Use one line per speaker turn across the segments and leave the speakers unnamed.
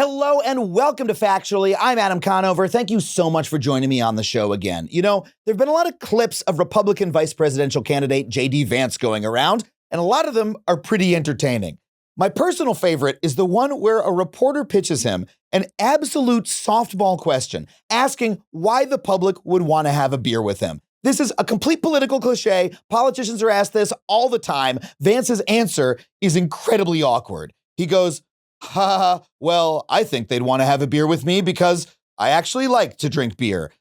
Hello and welcome to Factually. I'm Adam Conover. Thank you so much for joining me on the show again. You know, there have been a lot of clips of Republican vice presidential candidate J.D. Vance going around, and a lot of them are pretty entertaining. My personal favorite is the one where a reporter pitches him an absolute softball question, asking why the public would want to have a beer with him. This is a complete political cliche. Politicians are asked this all the time. Vance's answer is incredibly awkward. He goes, well, I think they'd want to have a beer with me because I actually like to drink beer.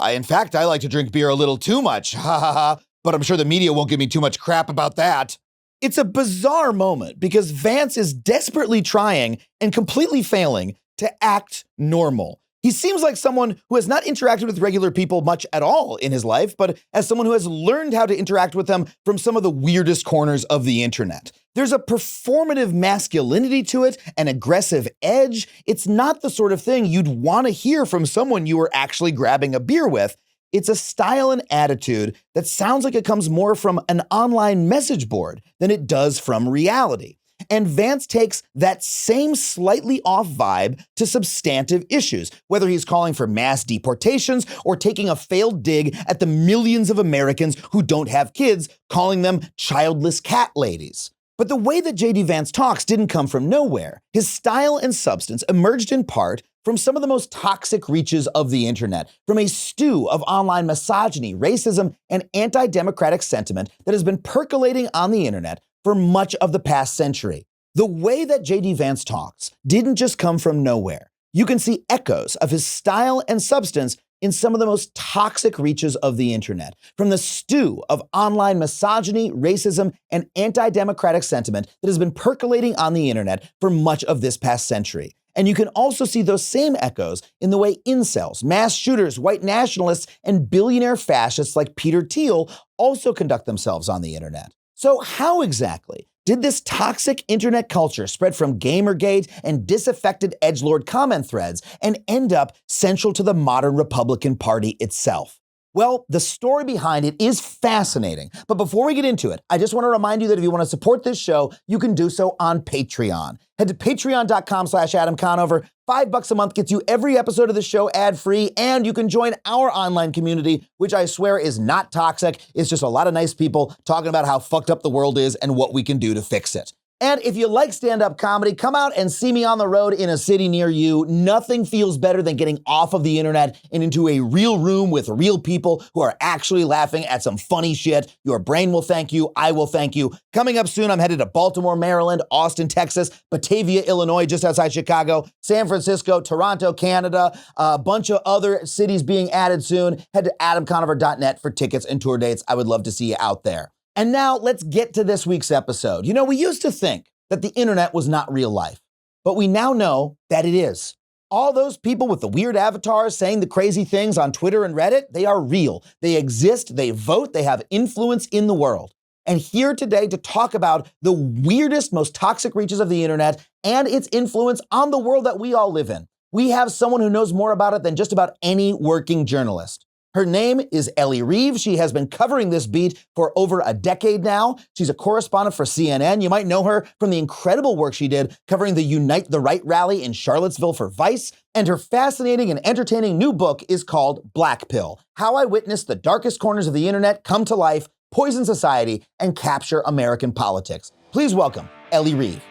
In fact, I like to drink beer a little too much. But I'm sure the media won't give me too much crap about that. It's a bizarre moment because Vance is desperately trying and completely failing to act normal. He seems like someone who has not interacted with regular people much at all in his life, but as someone who has learned how to interact with them from some of the weirdest corners of the internet. There's a performative masculinity to it, an aggressive edge. It's not the sort of thing you'd want to hear from someone you were actually grabbing a beer with. It's a style and attitude that sounds like it comes more from an online message board than it does from reality. And Vance takes that same slightly off vibe to substantive issues, whether he's calling for mass deportations or taking a failed dig at the millions of Americans who don't have kids, calling them childless cat ladies. But the way that J.D. Vance talks didn't come from nowhere. His style and substance emerged in part from some of the most toxic reaches of the internet, from a stew of online misogyny, racism, and anti-democratic sentiment that has been percolating on the internet for much of the past century. The way that J.D. Vance talks didn't just come from nowhere. You can see echoes of his style and substance in some of the most toxic reaches of the internet, from the stew of online misogyny, racism, and anti-democratic sentiment that has been percolating on the internet for much of this past century. And you can also see those same echoes in the way incels, mass shooters, white nationalists, and billionaire fascists like Peter Thiel also conduct themselves on the internet. So how exactly did this toxic internet culture spread from Gamergate and disaffected edgelord comment threads and end up central to the modern Republican Party itself? Well, the story behind it is fascinating. But before we get into it, I just want to remind you that if you want to support this show, you can do so on Patreon. Head to patreon.com/Adam Conover. $5 a month gets you every episode of the show ad-free, and you can join our online community, which I swear is not toxic. It's just a lot of nice people talking about how fucked up the world is and what we can do to fix it. And if you like stand-up comedy, come out and see me on the road in a city near you. Nothing feels better than getting off of the internet and into a real room with real people who are actually laughing at some funny shit. Your brain will thank you. I will thank you. Coming up soon, I'm headed to Baltimore, Maryland, Austin, Texas, Batavia, Illinois, just outside Chicago, San Francisco, Toronto, Canada, a bunch of other cities being added soon. Head to adamconover.net for tickets and tour dates. I would love to see you out there. And now let's get to this week's episode. You know, we used to think that the internet was not real life, but we now know that it is. All those people with the weird avatars saying the crazy things on Twitter and Reddit, they are real. They exist, they vote, they have influence in the world. And here today to talk about the weirdest, most toxic reaches of the internet and its influence on the world that we all live in, we have someone who knows more about it than just about any working journalist. Her name is Elle Reeve. She has been covering this beat for over a decade now. She's a correspondent for CNN. You might know her from the incredible work she did covering the Unite the Right rally in Charlottesville for Vice. And her fascinating and entertaining new book is called Black Pill: How I Witnessed the Darkest Corners of the Internet Come to Life, Poison Society, and Capture American Politics. Please welcome Elle Reeve.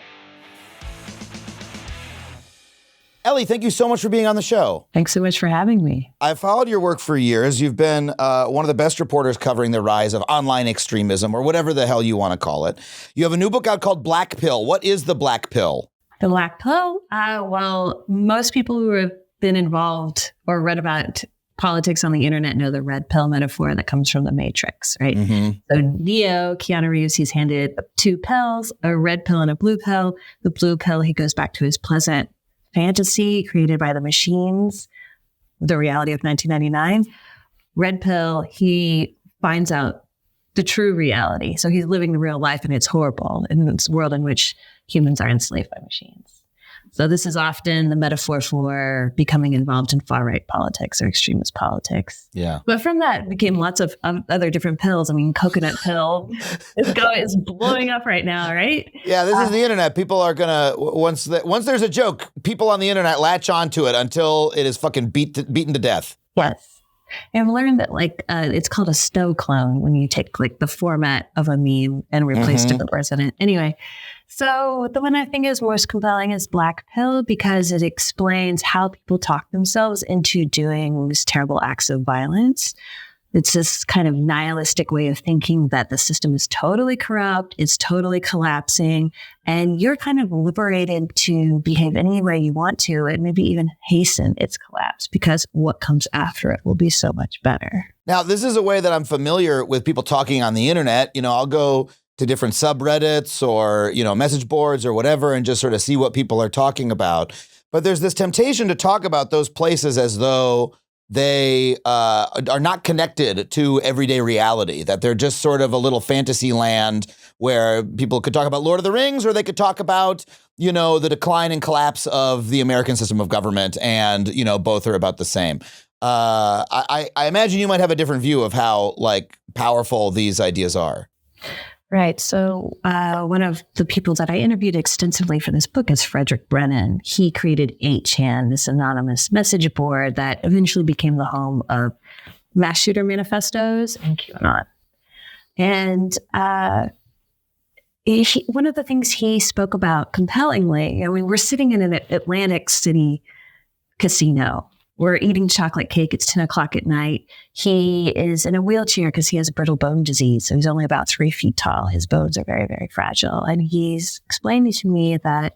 Elle, thank you so much for being on the show.
Thanks so much for having me.
I've followed your work for years. You've been one of the best reporters covering the rise of online extremism, or whatever the hell you want to call it. You have a new book out called Black Pill. What is the Black Pill?
The Black Pill? Well, most people who have been involved or read about politics on the internet know the red pill metaphor that comes from the Matrix, right? Mm-hmm. So Neo, Keanu Reeves, he's handed two pills, a red pill and a blue pill. The blue pill, he goes back to his pleasant fantasy created by the machines, the reality of 1999. Red pill, he finds out the true reality. So he's living the real life and it's horrible in this world in which humans are enslaved by machines. So this is often the metaphor for becoming involved in far-right politics or extremist politics.
Yeah.
But from that became lots of other different pills. I mean, coconut pill is blowing up right now, right?
Yeah, this is the internet. People are gonna once there's a joke, people on the internet latch onto it until it is fucking beaten to death.
Yes. And I've learned that it's called a snow clone when you take like the format of a meme and replace different words in it. Anyway, so the one I think is most compelling is Black Pill because it explains how people talk themselves into doing these terrible acts of violence. It's this kind of nihilistic way of thinking that the system is totally corrupt, it's totally collapsing, and you're kind of liberated to behave any way you want to and maybe even hasten its collapse because what comes after it will be so much better.
Now, this is a way that I'm familiar with people talking on the internet. You know, I'll go to different subreddits or, message boards or whatever and just sort of see what people are talking about. But there's this temptation to talk about those places as though they are not connected to everyday reality, that they're just sort of a little fantasy land where people could talk about Lord of the Rings or they could talk about, the decline and collapse of the American system of government. And, both are about the same. I imagine you might have a different view of how powerful these ideas are.
Right. So one of the people that I interviewed extensively for this book is Frederick Brennan. He created 8chan, this anonymous message board that eventually became the home of mass shooter manifestos and QAnon. And one of the things he spoke about compellingly, we're sitting in an Atlantic City casino. We're eating chocolate cake. It's 10 o'clock at night. He is in a wheelchair because he has brittle bone disease. So he's only about 3 feet tall. His bones are very, very fragile. And he's explaining to me that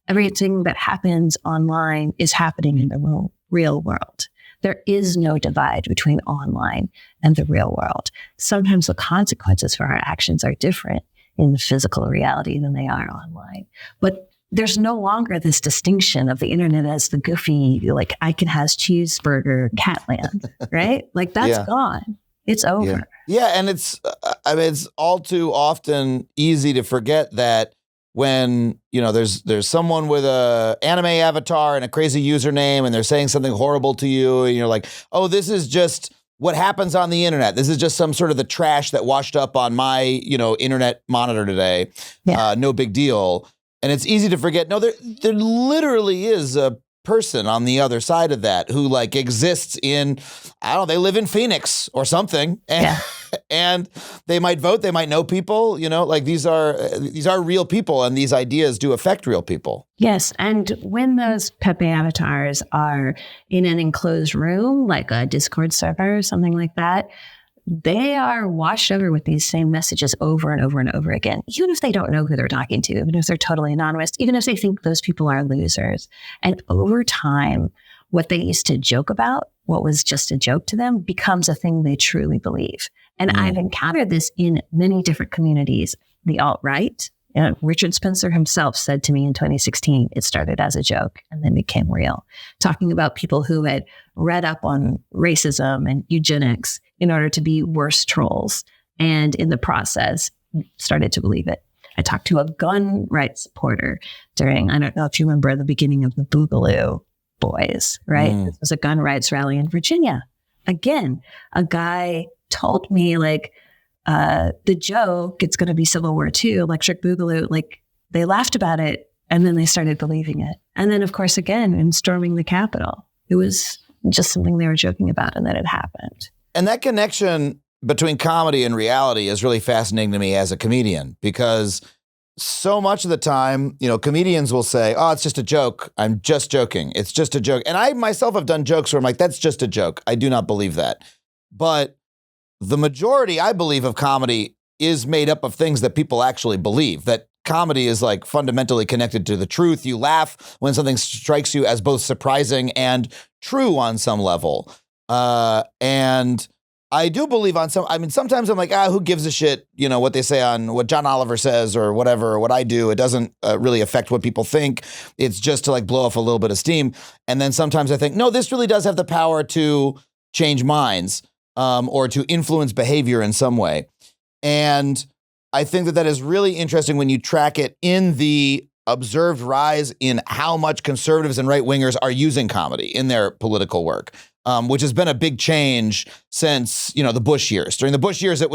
everything that happens online is happening in the real world. There is no divide between online and the real world. Sometimes the consequences for our actions are different in the physical reality than they are online. But there's no longer this distinction of the internet as the goofy, I can has cheeseburger catland, right? That's gone. It's over.
Yeah. And it's all too often easy to forget that when, there's someone with a anime avatar and a crazy username and they're saying something horrible to you and you're like, oh, this is just what happens on the internet. This is just some sort of the trash that washed up on my, internet monitor today. Yeah. No big deal. And it's easy to forget, no, there literally is a person on the other side of that who exists in, they live in Phoenix or something. And, and they might vote, they might know people, these are real people and these ideas do affect real people.
Yes. And when those Pepe avatars are in an enclosed room, like a Discord server or something like that, they are washed over with these same messages over and over and over again, even if they don't know who they're talking to, even if they're totally anonymous, even if they think those people are losers. And over time, what they used to joke about, what was just a joke to them, becomes a thing they truly believe. And I've encountered this in many different communities. The alt-right, Richard Spencer himself said to me in 2016, it started as a joke and then became real, talking about people who had read up on racism and eugenics in order to be worse trolls. And in the process, started to believe it. I talked to a gun rights supporter during, I don't know if you remember the beginning of the Boogaloo Boys, right? This was a gun rights rally in Virginia. Again, a guy told me the joke, it's going to be Civil War II, Electric Boogaloo, they laughed about it and then they started believing it. And then, of course, again, in storming the Capitol, it was just something they were joking about and then it happened.
And that connection between comedy and reality is really fascinating to me as a comedian because so much of the time, comedians will say, oh, it's just a joke. I'm just joking. It's just a joke. And I myself have done jokes where I'm like, that's just a joke. I do not believe that. But the majority, I believe, of comedy is made up of things that people actually believe, that comedy is fundamentally connected to the truth. You laugh when something strikes you as both surprising and true on some level. And I do believe sometimes I'm like, who gives a shit, what they say on what John Oliver says or whatever, or what I do. It doesn't really affect what people think. It's just to blow off a little bit of steam. And then sometimes I think, no, this really does have the power to change minds. Or to influence behavior in some way. And I think that is really interesting when you track it in the observed rise in how much conservatives and right-wingers are using comedy in their political work, which has been a big change since, the Bush years. During the Bush years, it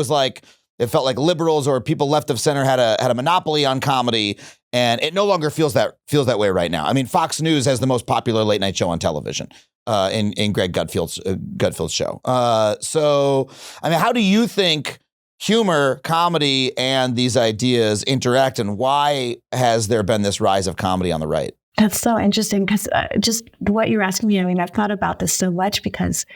felt like liberals or people left of center had a monopoly on comedy, and it no longer feels that way right now. I mean, Fox News has the most popular late night show on television, in Greg Gutfeld's show. So, I mean, how do you think humor, comedy, and these ideas interact, and why has there been this rise of comedy on the right?
That's so interesting because just what you're asking me, I mean, I've thought about this so much because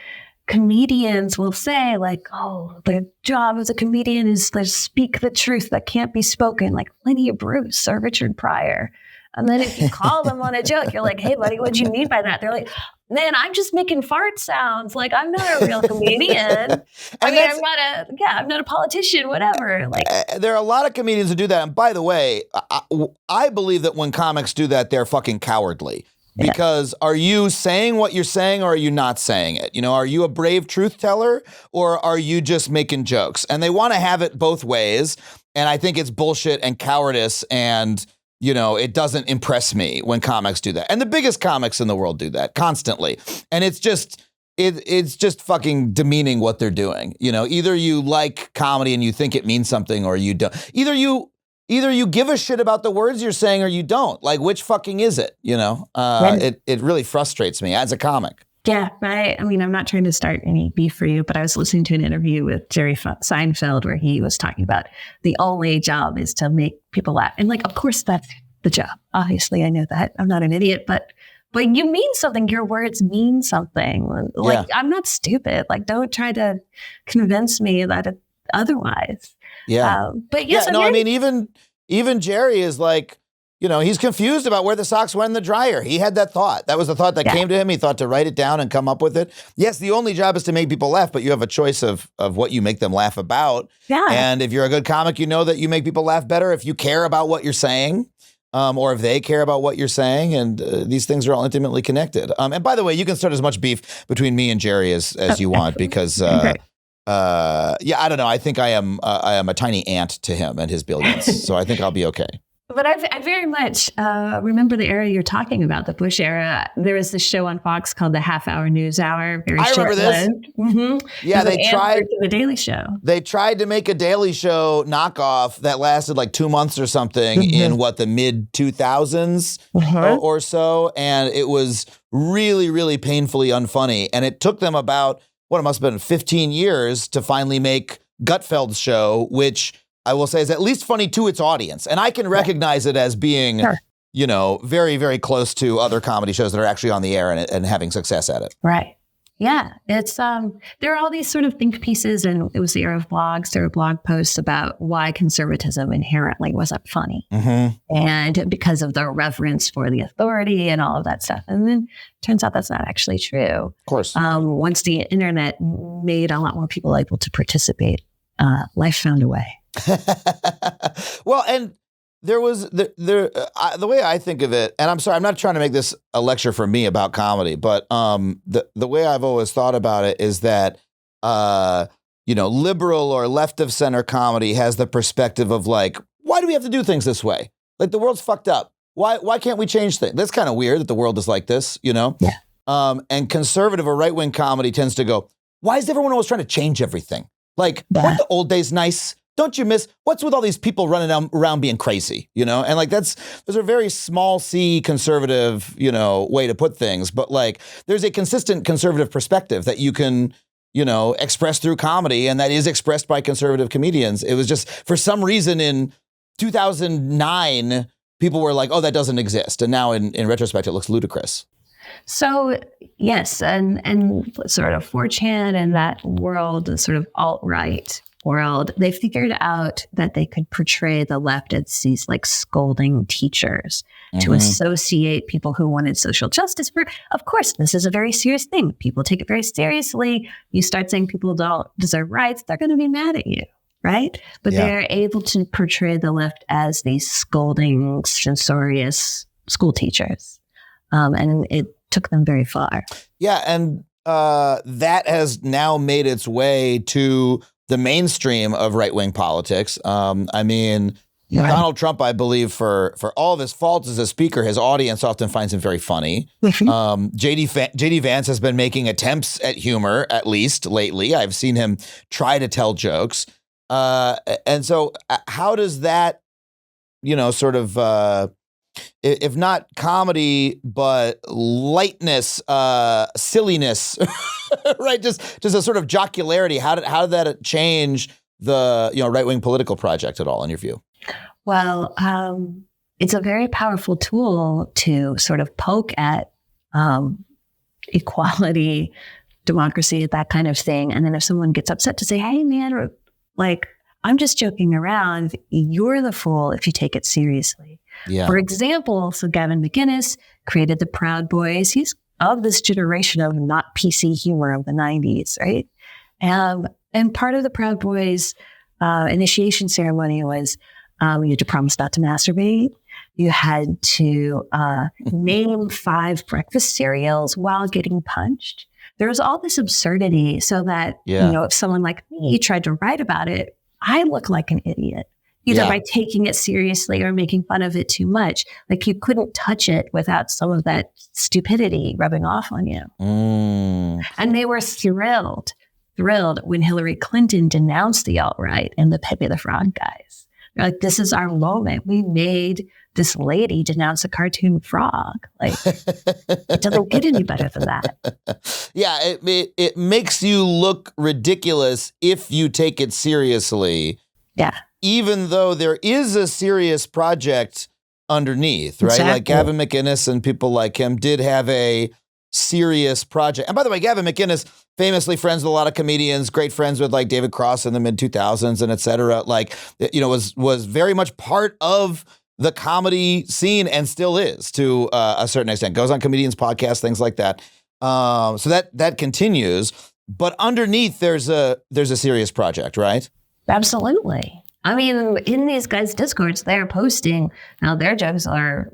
comedians will say like, oh, the job as a comedian is to speak the truth that can't be spoken, like Lydia Bruce or Richard Pryor. And then if you call them on a joke, you're like, hey, buddy, what do you mean by that? They're like, man, I'm just making fart sounds. Like, I'm not a real comedian. I'm not a politician, whatever. Like,
there are a lot of comedians who do that. And by the way, I believe that when comics do that, they're fucking cowardly. Because are you saying what you're saying or are you not saying it? Are you a brave truth teller or are you just making jokes? And they want to have it both ways. And I think it's bullshit and cowardice, and it doesn't impress me when comics do that. And the biggest comics in the world do that constantly. And it's just fucking demeaning what they're doing. Either you like comedy and you think it means something or you don't. Either you give a shit about the words you're saying or you don't. Like, which fucking is it? It really frustrates me as a comic.
Yeah, right. I mean, I'm not trying to start any beef for you, but I was listening to an interview with Jerry Seinfeld where he was talking about the only job is to make people laugh. And like, of course, that's the job. Obviously, I know that. I'm not an idiot, but you mean something. Your words mean something. Like, I'm not stupid. Like, don't try to convince me that otherwise.
Yeah.
But yes,
I mean, even Jerry is like, he's confused about where the socks went in the dryer. He had that thought. That was the thought that came to him. He thought to write it down and come up with it. Yes, the only job is to make people laugh, but you have a choice of what you make them laugh about. Yeah. And if you're a good comic, you know that you make people laugh better if you care about what you're saying, or if they care about what you're saying. And these things are all intimately connected. And by the way, you can start as much beef between me and Jerry as you want, because I don't know. I think I am a tiny ant to him and his billions. So I think I'll be okay.
But I very much remember the era you're talking about, the Bush era. There was this show on Fox called the Half Hour News Hour.
I remember this.
Mm-hmm.
Yeah, they tried
the Daily Show.
They tried to make a Daily Show knockoff that lasted like 2 months or something in the mid 2000s or so, and it was really, really painfully unfunny. And it took them about it must have been 15 years to finally make Gutfeld's show, which I will say is at least funny to its audience. And I can recognize it as being, very, very close to other comedy shows that are actually on the air and having success at it.
Right. Yeah. It's, there are all these sort of think pieces, and it was the era of blogs. There were blog posts about why conservatism inherently wasn't funny. Mm-hmm. And because of the reverence for the authority and all of that stuff. And then it turns out that's not actually true. Of
course.
Once the internet made a lot more people able to participate, life found a way.
Well, and there was the way I think of it, and I'm sorry, I'm not trying to make this a lecture for me about comedy, but the way I've always thought about it is that liberal or left of center comedy has the perspective of like, why do we have to do things this way? Like, the world's fucked up. Why can't we change things? That's kind of weird that the world is like this, Yeah. And conservative or right wing comedy tends to go, why is everyone always trying to change everything? Like, weren't the old days nice? Don't you miss what's with all these people running around being crazy, And like, those are very small C conservative, way to put things. But like, there's a consistent conservative perspective that you can, express through comedy, and that is expressed by conservative comedians. It was just, for some reason in 2009, people were like, oh, that doesn't exist. And now in retrospect, it looks ludicrous.
So yes, and sort of 4chan and that world, the sort of alt-right world, they figured out that they could portray the left as these like scolding teachers to associate people who wanted social justice. Of course, this is a very serious thing. People take it very seriously. You start saying people don't deserve rights, they're going to be mad at you, right? But they're able to portray the left as these scolding, censorious school teachers. And it took them very far.
Yeah, and that has now made its way to the mainstream of right-wing politics. I mean,
Right.
Donald Trump, I believe, for all of his faults as a speaker, his audience often finds him very funny. JD Vance has been making attempts at humor, at least lately. I've seen him try to tell jokes. And so how does that, sort of, if not comedy, but lightness, silliness, right? Just a sort of jocularity. How did that change the right-wing political project at all, in your view?
Well, it's a very powerful tool to sort of poke at equality, democracy, that kind of thing. And then if someone gets upset, to say, hey, man, like, I'm just joking around. You're the fool if you take it seriously.
Yeah.
For example, so Gavin McInnes created the Proud Boys. He's of this generation of not PC humor of the 90s, right? And part of the Proud Boys initiation ceremony was you had to promise not to masturbate. You had to name 5 breakfast cereals while getting punched. There was all this absurdity so that, if someone like me tried to write about it, I look like an idiot, either by taking it seriously or making fun of it too much. Like, you couldn't touch it without some of that stupidity rubbing off on you. And they were thrilled when Hillary Clinton denounced the alt-right and the Pepe the Frog guys. They're like, this is our moment. We made this lady denounce a cartoon frog. Like, it doesn't get any better than that.
Yeah, it makes you look ridiculous if you take it seriously.
Yeah.
Even though there is a serious project underneath, right?
Exactly.
Like Gavin McInnes and people like him did have a serious project. And by the way, Gavin McInnes, famously friends with a lot of comedians, great friends with like David Cross in the mid 2000s and et cetera, like, was very much part of the comedy scene and still is to a certain extent. Goes on comedians' podcasts, things like that. So that continues. But underneath, there's a serious project, right?
Absolutely. I mean, in these guys' discords, they're posting. Now, their jokes are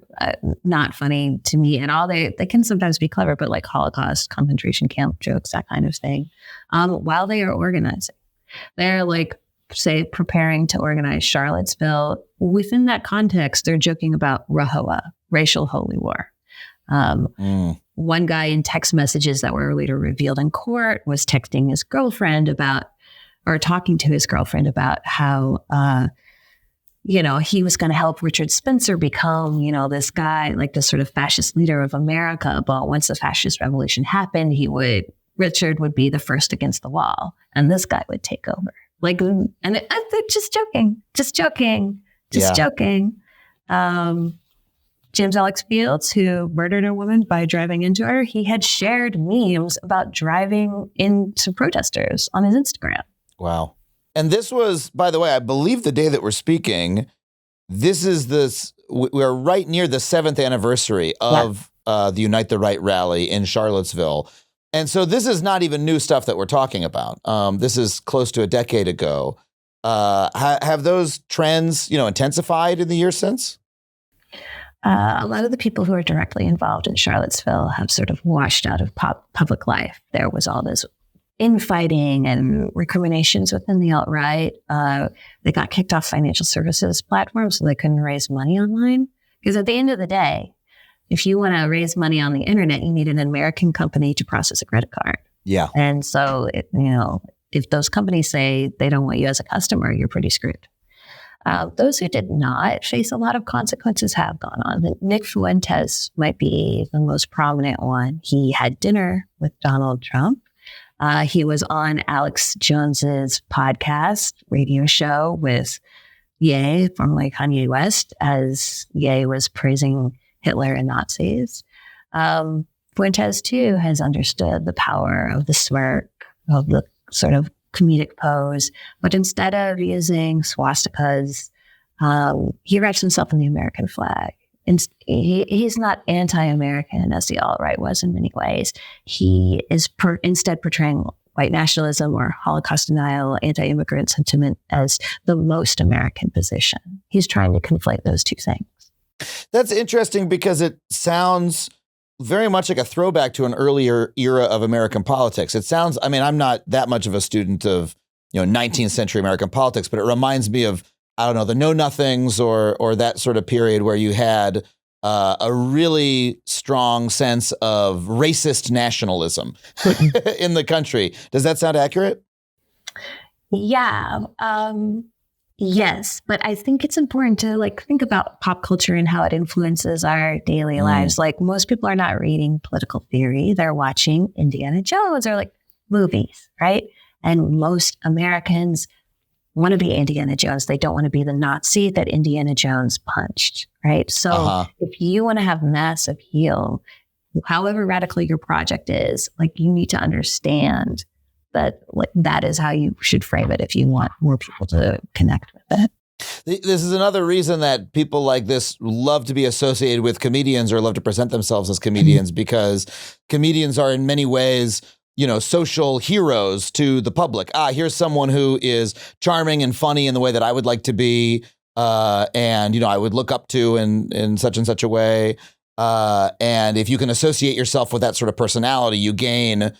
not funny to me at all. They can sometimes be clever, but like Holocaust, concentration camp jokes, that kind of thing, while they are organizing. They're like, say, preparing to organize Charlottesville. Within that context, they're joking about RAHOA, racial holy war. One guy in text messages that were later revealed in court was texting his girlfriend talking to his girlfriend about how, he was going to help Richard Spencer become, this guy, like this sort of fascist leader of America. But once the fascist revolution happened, Richard would be the first against the wall and this guy would take over. Like, and they're just joking. James Alex Fields, who murdered a woman by driving into her, he had shared memes about driving into protesters on his Instagram.
Wow. And this was, by the way, I believe the day that we're speaking, we're right near the 7th anniversary of the Unite the Right rally in Charlottesville. And so this is not even new stuff that we're talking about. This is close to a decade ago. Have those trends, intensified in the years since?
A lot of the people who are directly involved in Charlottesville have sort of washed out of public life. There was all this infighting and recriminations within the alt-right. They got kicked off financial services platforms so they couldn't raise money online. Because at the end of the day, if you want to raise money on the internet, you need an American company to process a credit card.
Yeah.
And so, if those companies say they don't want you as a customer, you're pretty screwed. Those who did not face a lot of consequences have gone on. Nick Fuentes might be the most prominent one. He had dinner with Donald Trump. He was on Alex Jones's podcast radio show with Ye, formerly Kanye West, as Ye was praising Hitler and Nazis. Fuentes, too, has understood the power of the smirk, of the sort of comedic pose, but instead of using swastikas, he wraps himself in the American flag. And he's not anti-American as the alt-right was in many ways. He is instead portraying white nationalism or Holocaust denial, anti-immigrant sentiment as the most American position. He's trying to conflate those two things.
That's interesting because it sounds very much like a throwback to an earlier era of American politics. It sounds, I'm not that much of a student of, 19th century American politics, but it reminds me of I don't know, the Know Nothings or that sort of period where you had a really strong sense of racist nationalism in the country. Does that sound accurate?
Yeah. Yes, but I think it's important to like think about pop culture and how it influences our daily lives. Like most people are not reading political theory. They're watching Indiana Jones or like movies, right? And most Americans want to be Indiana Jones. They don't want to be the Nazi that Indiana Jones punched, right? So if you want to have mass appeal, however radical your project is, like you need to understand that like that is how you should frame it if you want more people to connect with it.
This is another reason that people like this love to be associated with comedians or love to present themselves as comedians, because comedians are in many ways, you know, social heroes to the public. Here's someone who is charming and funny in the way that I would like to be, and, you know, I would look up to in such and such a way. And if you can associate yourself with that sort of personality, you gain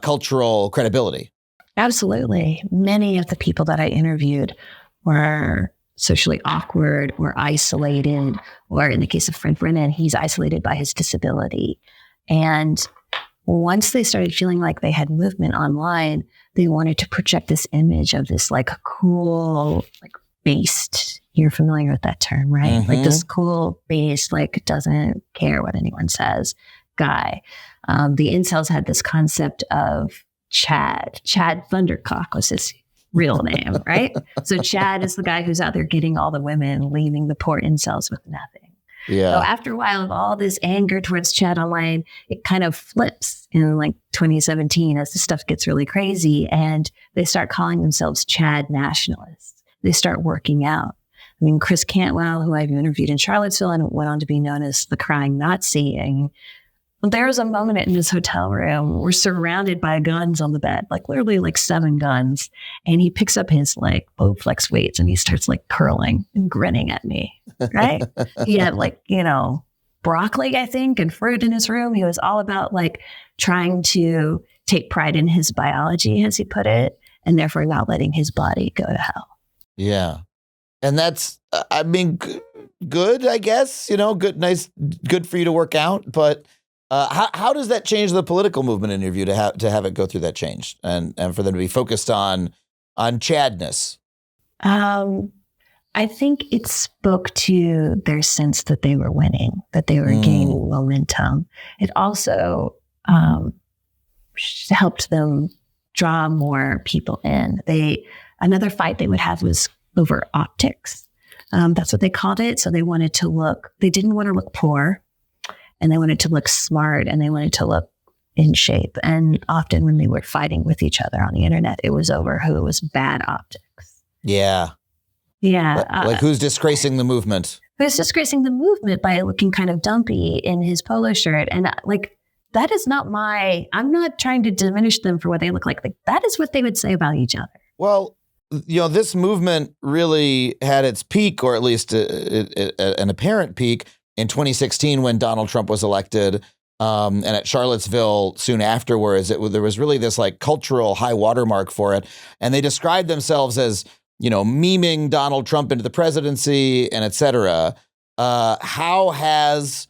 cultural credibility.
Absolutely. Many of the people that I interviewed were socially awkward or isolated, or in the case of Fred Brennan, he's isolated by his disability. And once they started feeling like they had movement online, they wanted to project this image of this like cool, like based, you're familiar with that term, right? Like this cool based, like doesn't care what anyone says guy. The incels had this concept of Chad. Chad Thundercock was his real name, right? So Chad is the guy who's out there getting all the women, leaving the poor incels with nothing.
Yeah.
So after a while of all this anger towards Chad online, it kind of flips in like 2017 as the stuff gets really crazy, and they start calling themselves Chad nationalists. They start working out. I mean, Chris Cantwell, who I've interviewed in Charlottesville and went on to be known as the crying Nazi, and there was a moment in this hotel room, we're surrounded by guns on the bed, like literally like 7 guns. And he picks up his like Bowflex weights and he starts like curling and grinning at me, right? He had like, you know, broccoli, I think, and fruit in his room. He was all about like trying to take pride in his biology, as he put it, and therefore not letting his body go to hell.
Yeah. And that's, I mean, good, I guess, you know, good, nice, good for you to work out. But how does that change the political movement in your view to have it go through that change and for them to be focused on Chadness?
I think it spoke to their sense that they were winning, that they were gaining momentum. It also helped them draw more people in. Another fight they would have was over optics. That's what they called it. So they didn't want to look poor. And they wanted to look smart, and they wanted to look in shape. And often when they were fighting with each other on the internet, it was over who was bad optics.
Yeah.
Yeah.
Like who's disgracing the movement?
Who's disgracing the movement by looking kind of dumpy in his polo shirt. And like, that is not I'm not trying to diminish them for what they look like. Like that is what they would say about each other.
Well, you know, this movement really had its peak, or at least an apparent peak, in 2016 when Donald Trump was elected, and at Charlottesville soon afterwards. There was really this like cultural high watermark for it. And they described themselves as, you know, memeing Donald Trump into the presidency and et cetera. How has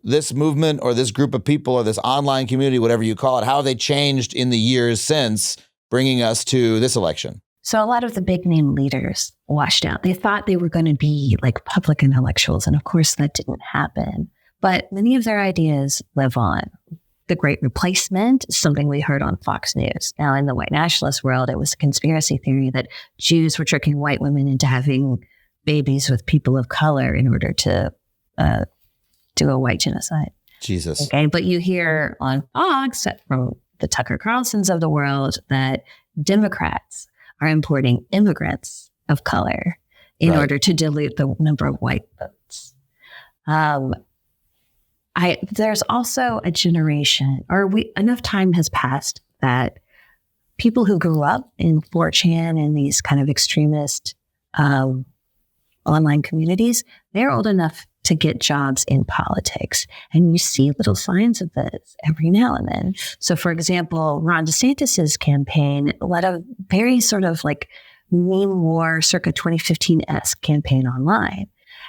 this movement or this group of people or this online community, whatever you call it, how have they changed in the years since bringing us to this election?
So a lot of the big name leaders washed out. They thought they were going to be like public intellectuals. And of course that didn't happen. But many of their ideas live on. The Great Replacement is something we heard on Fox News. Now in the white nationalist world, it was a conspiracy theory that Jews were tricking white women into having babies with people of color in order to do a white genocide.
Jesus.
Okay. But you hear on Fox from the Tucker Carlsons of the world that Democrats are importing immigrants of color in order to dilute the number of white votes. There's also a generation, enough time has passed that people who grew up in 4chan and these kind of extremist online communities, they're old enough to get jobs in politics. And you see little signs of this every now and then. So for example, Ron DeSantis's campaign led a very sort of like meme war circa 2015-esque campaign online.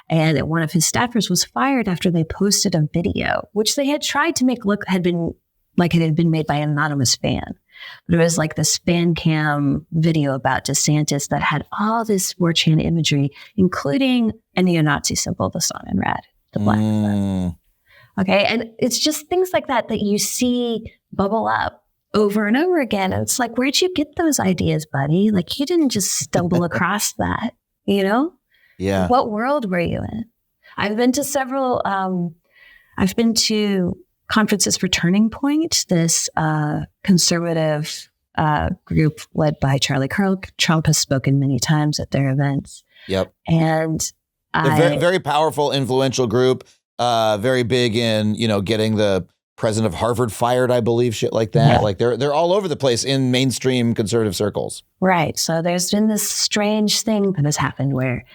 And one of his staffers was fired after they posted a video, which they had tried to make look had been like it had been made by an anonymous fan. But it was like this fan cam video about DeSantis that had all this 4chan imagery, including a neo-Nazi symbol, the sun in red, the black. Okay. And it's just things like that you see bubble up over and over again. And it's like, where'd you get those ideas, buddy? Like, you didn't just stumble across that, you know?
Yeah.
What world were you in? I've been to several, I've been to conferences for Turning Point, this conservative group led by Charlie Kirk. Trump has spoken many times at their events.
Yep.
And
they're very, very powerful, influential group, very big in, getting the president of Harvard fired, I believe, shit like that. Yeah. Like they're all over the place in mainstream conservative circles.
Right. So there's been this strange thing that has happened where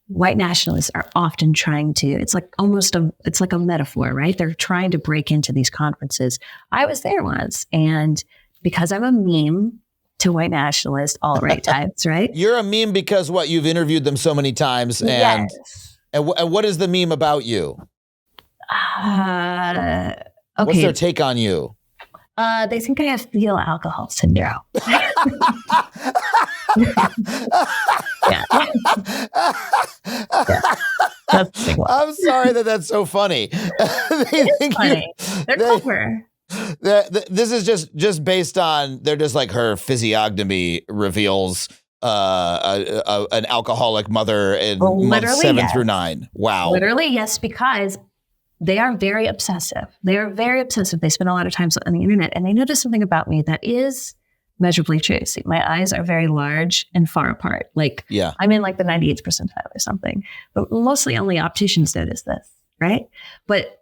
white nationalists are often trying to, it's like a metaphor, right? They're trying to break into these conferences. I was there once, and because I'm a meme to white nationalist, alt-right types, right?
You're a meme because what? You've interviewed them so many times. And,
yes.
And what is the meme about you?
Okay.
What's their take on you?
They think I have fetal alcohol syndrome. Yeah. That's the one.
I'm sorry that's so funny.
It's funny. They're clever.
This is just based on, they're just like, her physiognomy reveals an alcoholic mother in months 7 through 9. Wow.
Literally, yes, because they are very obsessive. They are very obsessive. They spend a lot of time on the internet, and they notice something about me that is measurably true. See, my eyes are very large and far apart. Like, yeah. I'm in like the 98th percentile or something. But mostly only opticians notice this, right? But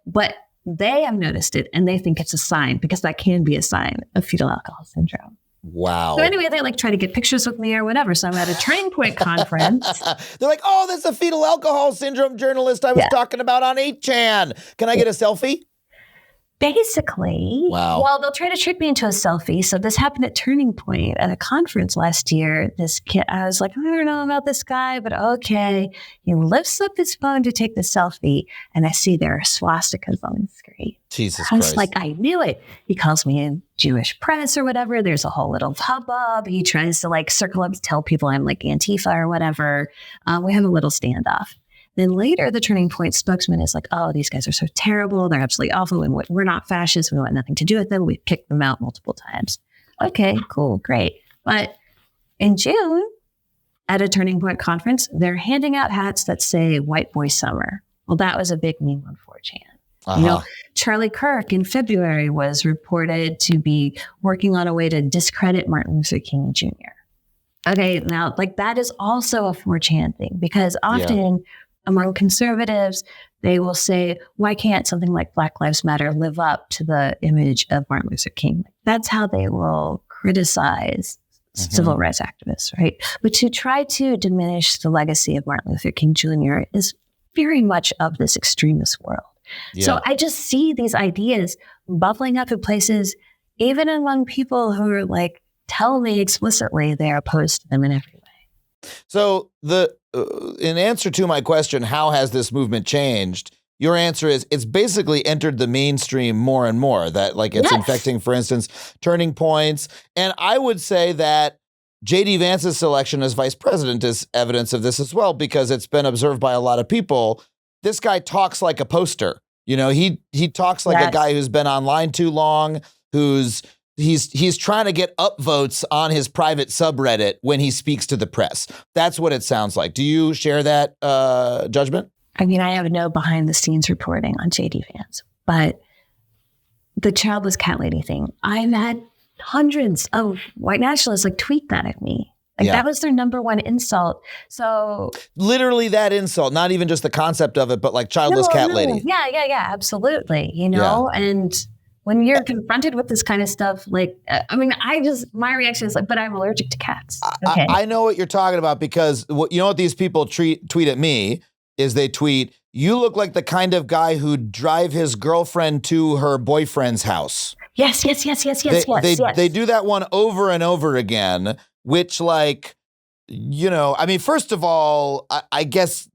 they have noticed it, and they think it's a sign, because that can be a sign of fetal alcohol syndrome.
Wow.
So anyway, they like try to get pictures with me or whatever. So I'm at a Turning Point conference.
They're like, oh, that's a fetal alcohol syndrome journalist I was talking about on 8chan. Can I get a selfie?
Basically,
wow.
Well, they'll try to trick me into a selfie. So this happened at Turning Point at a conference last year. This kid, I was like, I don't know about this guy, but okay. He lifts up his phone to take the selfie, and I see there are swastikas on the screen.
Jesus
I was
Christ.
like, I knew it. He calls me in Jewish press or whatever. There's a whole little hubbub. He tries to like circle up to tell people I'm like Antifa or whatever. We have a little standoff. Then later, the Turning Point spokesman is like, oh, these guys are so terrible. They're absolutely awful. And we're not fascists. We want nothing to do with them. We've kicked them out multiple times. Okay, cool, great. But in June, at a Turning Point conference, they're handing out hats that say White Boy Summer. Well, that was a big meme on 4chan.
Uh-huh.
Charlie Kirk in February was reported to be working on a way to discredit Martin Luther King Jr. Okay, now, like, that is also a 4chan thing, because often among conservatives, they will say, why can't something like Black Lives Matter live up to the image of Martin Luther King? That's how they will criticize civil rights activists, right? But to try to diminish the legacy of Martin Luther King Jr. is very much of this extremist world. Yeah. So I just see these ideas bubbling up in places, even among people who are like, tell me explicitly they're opposed to them in every way.
So in answer to my question, how has this movement changed? Your answer is it's basically entered the mainstream more and more, that like it's infecting, for instance, Turning Points. And I would say that J.D. Vance's selection as vice president is evidence of this as well, because it's been observed by a lot of people. This guy talks like a poster. He talks like a guy who's been online too long, he's trying to get upvotes on his private subreddit when he speaks to the press. That's what it sounds like. Do you share that judgment?
I mean, I have no behind the scenes reporting on J.D. Vance, but the childless cat lady thing, I've had hundreds of white nationalists like tweet that at me. Like that was their number one insult. So
literally that insult, not even just the concept of it, but like childless cat lady.
Yeah, absolutely. And when you're confronted with this kind of stuff, like, my reaction is like, but I'm allergic to cats. Okay.
I know what you're talking about, because what these people tweet at me is they tweet, you look like the kind of guy who'd drive his girlfriend to her boyfriend's house.
Yes.
They do that one over and over again, which like I mean, first of all, I guess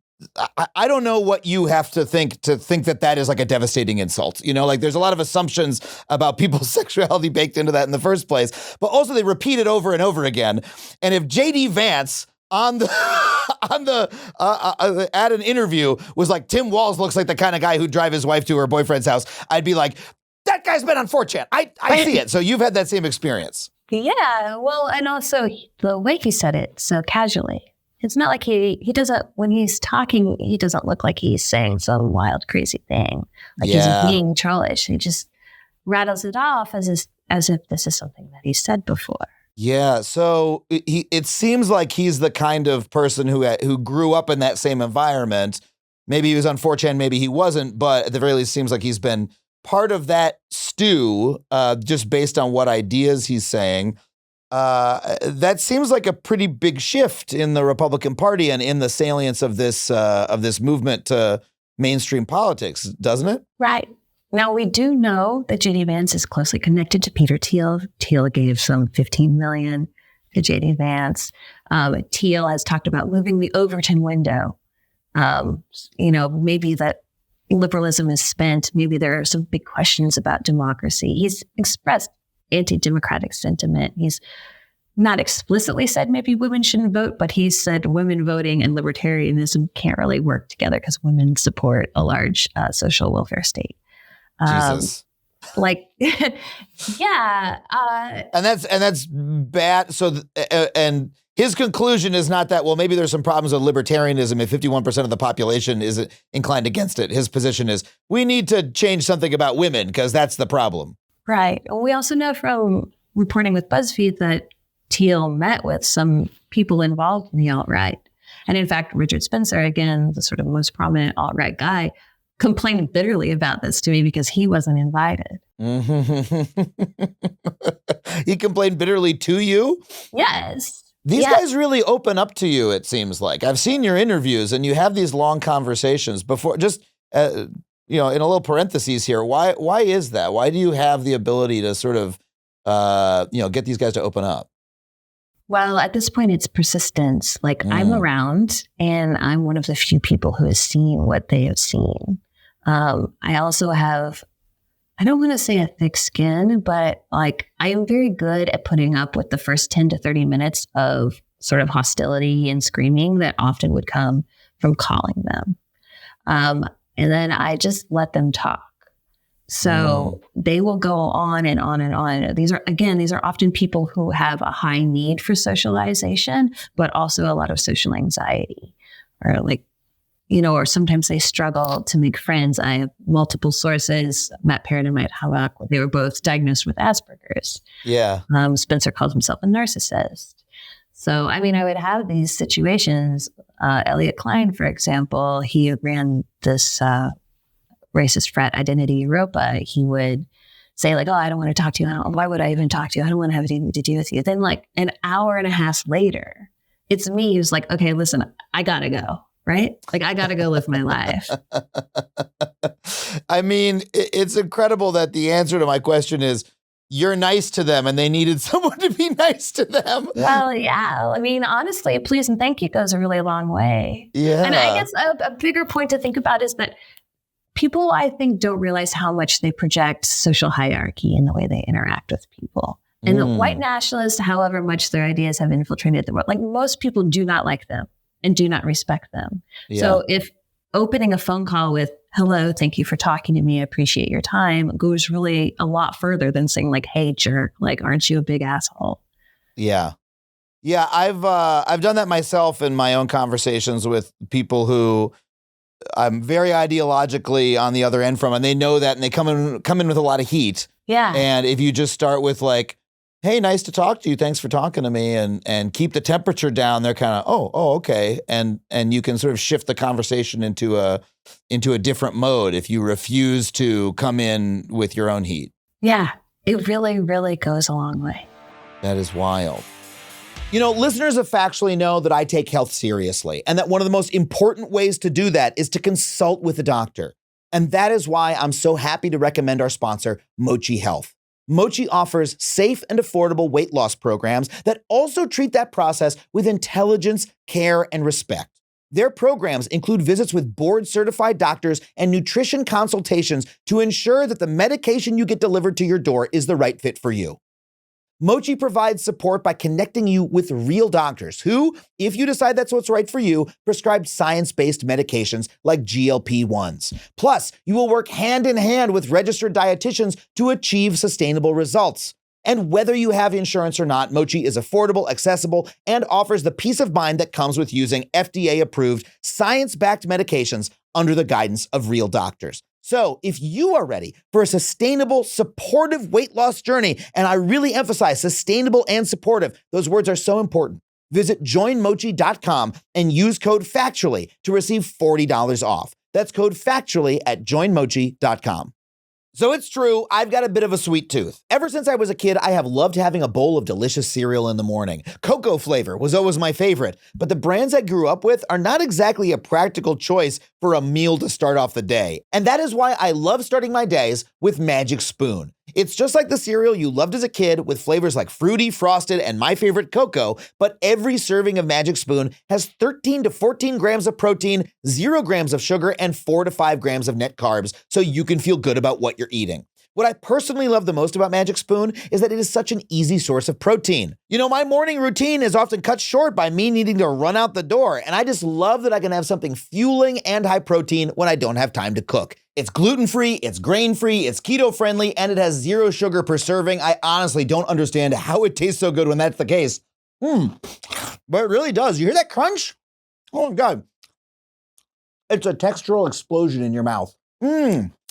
I don't know what you have to think that is like a devastating insult. Like there's a lot of assumptions about people's sexuality baked into that in the first place, but also they repeat it over and over again. And if JD Vance at an interview was like, Tim Walz looks like the kind of guy who'd drive his wife to her boyfriend's house, I'd be like, that guy's been on 4chan. I see it. So you've had that same experience.
Yeah. Well, and also the way he said it so casually. It's not like he doesn't, when he's talking, he doesn't look like he's saying some wild, crazy thing. Like he's being trollish. He just rattles it off as if this is something that he said before.
Yeah. So it seems like he's the kind of person who grew up in that same environment. Maybe he was on 4chan, maybe he wasn't, but at the very least seems like he's been part of that stew just based on what ideas he's saying. That seems like a pretty big shift in the Republican Party and in the salience of this movement to mainstream politics, doesn't it?
Right. Now, we do know that J.D. Vance is closely connected to Peter Thiel. Thiel gave some $15 million to J.D. Vance. Thiel has talked about moving the Overton window. Maybe that liberalism is spent. Maybe there are some big questions about democracy. He's expressed anti-democratic sentiment. He's not explicitly said maybe women shouldn't vote, but he said women voting and libertarianism can't really work together because women support a large social welfare state.
Jesus.
Yeah.
And that's bad. So, and his conclusion is not that, well, maybe there's some problems with libertarianism if 51% of the population is inclined against it. His position is we need to change something about women because that's the problem.
Right. We also know from reporting with BuzzFeed that Thiel met with some people involved in the alt-right. And in fact, Richard Spencer, again, the sort of most prominent alt-right guy, complained bitterly about this to me because he wasn't invited.
He complained bitterly to you?
Yes.
These guys really open up to you, it seems like. I've seen your interviews and you have these long conversations before. Just, in a little parentheses here, why is that? Why do you have the ability to sort of, get these guys to open up?
Well, at this point, it's persistence. I'm around and I'm one of the few people who has seen what they have seen. I also have, I don't want to say a thick skin, but I am very good at putting up with the first 10 to 30 minutes of sort of hostility and screaming that often would come from calling them. And then I just let them talk. So they will go on and on and on. These are often people who have a high need for socialization, but also a lot of social anxiety or sometimes they struggle to make friends. I have multiple sources. Matt Parrott and Matt Halleck, they were both diagnosed with Asperger's.
Yeah.
Spencer calls himself a narcissist. So, I would have these situations. Elliot Klein, for example, he ran this racist frat identity Europa. He would say oh, I don't want to talk to you. Why would I even talk to you? I don't want to have anything to do with you. Then an hour and a half later, it's me who's okay, listen, I gotta go. Right? I got to go live my life.
It's incredible that the answer to my question is you're nice to them and they needed someone to be nice to them.
Well, yeah. Honestly, please and thank you goes a really long way.
Yeah.
And I guess a bigger point to think about is that people, I think, don't realize how much they project social hierarchy in the way they interact with people. And the white nationalists, however much their ideas have infiltrated the world, most people do not like them and do not respect them. Yeah. So if opening a phone call with, hello, thank you for talking to me, I appreciate your time, goes really a lot further than saying hey, jerk, aren't you a big asshole?
Yeah. Yeah, I've done that myself in my own conversations with people who I'm very ideologically on the other end from, and they know that, and they come in with a lot of heat.
Yeah.
And if you just start with hey, nice to talk to you. Thanks for talking to me, and keep the temperature down. They're kind of, oh, okay, and you can sort of shift the conversation into a different mode if you refuse to come in with your own heat.
Yeah, it really, really goes a long way.
That is wild. Listeners of Factually know that I take health seriously, and that one of the most important ways to do that is to consult with a doctor. And that is why I'm so happy to recommend our sponsor, Mochi Health. Mochi offers safe and affordable weight loss programs that also treat that process with intelligence, care, and respect. Their programs include visits with board-certified doctors and nutrition consultations to ensure that the medication you get delivered to your door is the right fit for you. Mochi provides support by connecting you with real doctors who, if you decide that's what's right for you, prescribe science-based medications like GLP-1s. Plus, you will work hand in hand with registered dietitians to achieve sustainable results. And whether you have insurance or not, Mochi is affordable, accessible, and offers the peace of mind that comes with using FDA-approved, science-backed medications under the guidance of real doctors. So if you are ready for a sustainable, supportive weight loss journey, and I really emphasize sustainable and supportive, those words are so important, visit joinmochi.com and use code Factually to receive $40 off. That's code Factually at joinmochi.com. So it's true, I've got a bit of a sweet tooth. Ever since I was a kid, I have loved having a bowl of delicious cereal in the morning. Cocoa flavor was always my favorite, but the brands I grew up with are not exactly a practical choice for a meal to start off the day. And that is why I love starting my days with Magic Spoon. It's just like the cereal you loved as a kid with flavors like fruity, frosted, and my favorite cocoa, but every serving of Magic Spoon has 13 to 14 grams of protein, 0 grams of sugar, and 4 to 5 grams of net carbs, so you can feel good about what you're eating. What I personally love the most about Magic Spoon is that it is such an easy source of protein. You know, my morning routine is often cut short by me needing to run out the door, and I just love that I can have something fueling and high protein when I don't have time to cook. It's gluten-free, it's grain-free, it's keto-friendly, and it has 0 sugar per serving. I honestly don't understand how it tastes so good when that's the case. But it really does. You hear that crunch? Oh my God. It's a textural explosion in your mouth.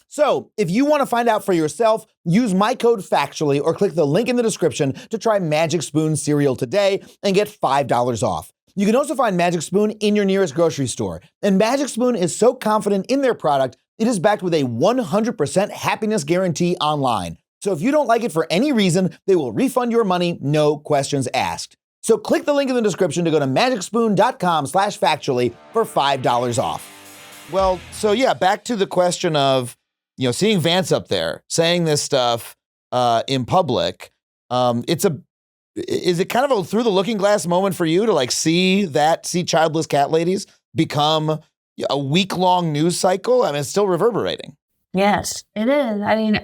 So if you want to find out for yourself, use my code Factually or click the link in the description to try Magic Spoon cereal today and get $5 off. You can also find Magic Spoon in your nearest grocery store. And Magic Spoon is so confident in their product, it is backed with a 100% happiness guarantee online. So if you don't like it for any reason, they will refund your money, no questions asked. So click the link in the description to go to magicspoon.com/factually for $5 off. Well, so yeah, back to the question of, you know, seeing Vance up there saying this stuff in public. Is it kind of a through the looking glass moment for you to like see childless cat ladies become a week-long news cycle? I mean, it's still reverberating.
Yes, it is. I mean,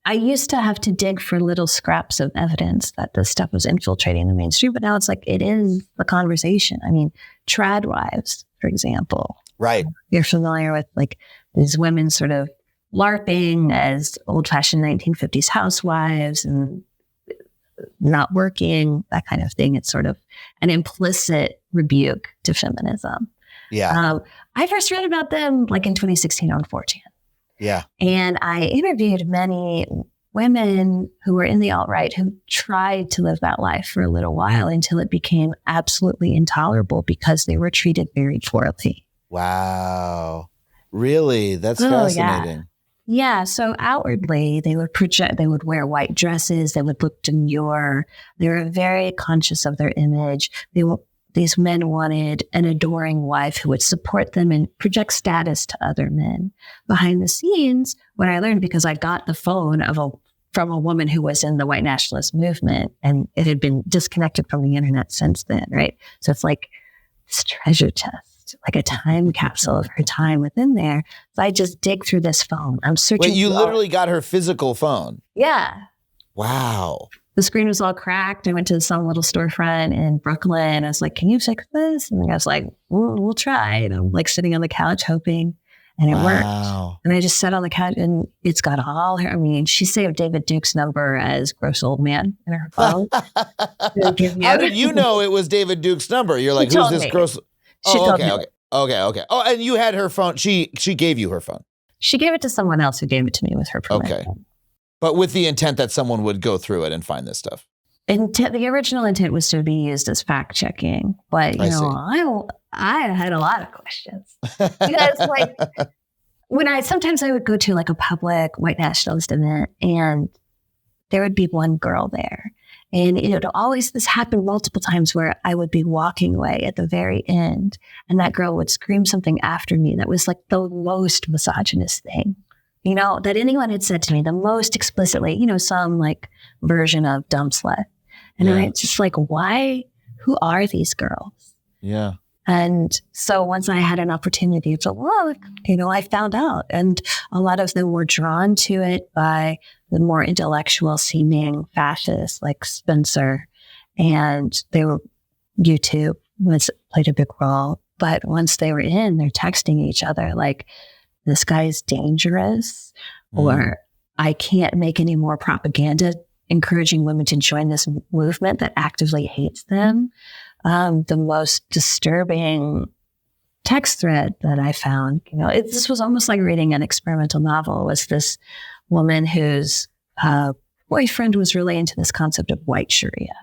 I used to have to dig for little scraps of evidence that this stuff was infiltrating the mainstream, but now it's like it is the conversation. I mean, tradwives, for example.
Right.
You're familiar with like these women sort of LARPing as old-fashioned 1950s housewives and not working, that kind of thing. It's sort of an implicit rebuke to feminism.
Yeah.
I first read about them like in 2016 on 4chan.
Yeah.
And I interviewed many women who were in the alt-right who tried to live that life for a little while until it became absolutely intolerable because they were treated very poorly.
Wow. Really? That's fascinating.
Yeah. So outwardly, they would wear white dresses. They would look demure. They were very conscious of their image. These men wanted an adoring wife who would support them and project status to other men. Behind the scenes, what I learned, because I got the phone from a woman who was in the white nationalist movement, and it had been disconnected from the internet since then, right? So it's like this treasure chest, like a time capsule of her time within there. So I just dig through this phone. I'm searching.
Wait, you literally got her physical phone?
Yeah.
Wow.
The screen was all cracked. I went to some little storefront in Brooklyn. I was like, can you fix this? And the guy was like, we'll try. And I'm like sitting on the couch hoping, and it worked. And I just sat on the couch and it's got all her, I mean, she saved David Duke's number as gross old man in her phone.
How did you know it was David Duke's number? You're like, who's this gross?
She told me.
Okay. Oh, and you had her phone. She gave you her phone.
She gave it to someone else who gave it to me with her permission.
Okay. But with the intent that someone would go through it and find this stuff.
The original intent was to be used as fact checking, but I had a lot of questions because, like, sometimes I would go to like a public white nationalist event, and there would be one girl there, and this happened multiple times where I would be walking away at the very end, and that girl would scream something after me that was like the most misogynist thing that anyone had said to me the most explicitly, some like version of dumb slut. And I just like, why? Who are these girls?
Yeah.
And so once I had an opportunity to look, I found out. And a lot of them were drawn to it by the more intellectual seeming fascists like Spencer. And YouTube played a big role. But once they were in, they're texting each other like, this guy is dangerous, or I can't make any more propaganda encouraging women to join this movement that actively hates them. The most disturbing text thread that I found, this was almost like reading an experimental novel, was this woman whose boyfriend was really into this concept of white Sharia.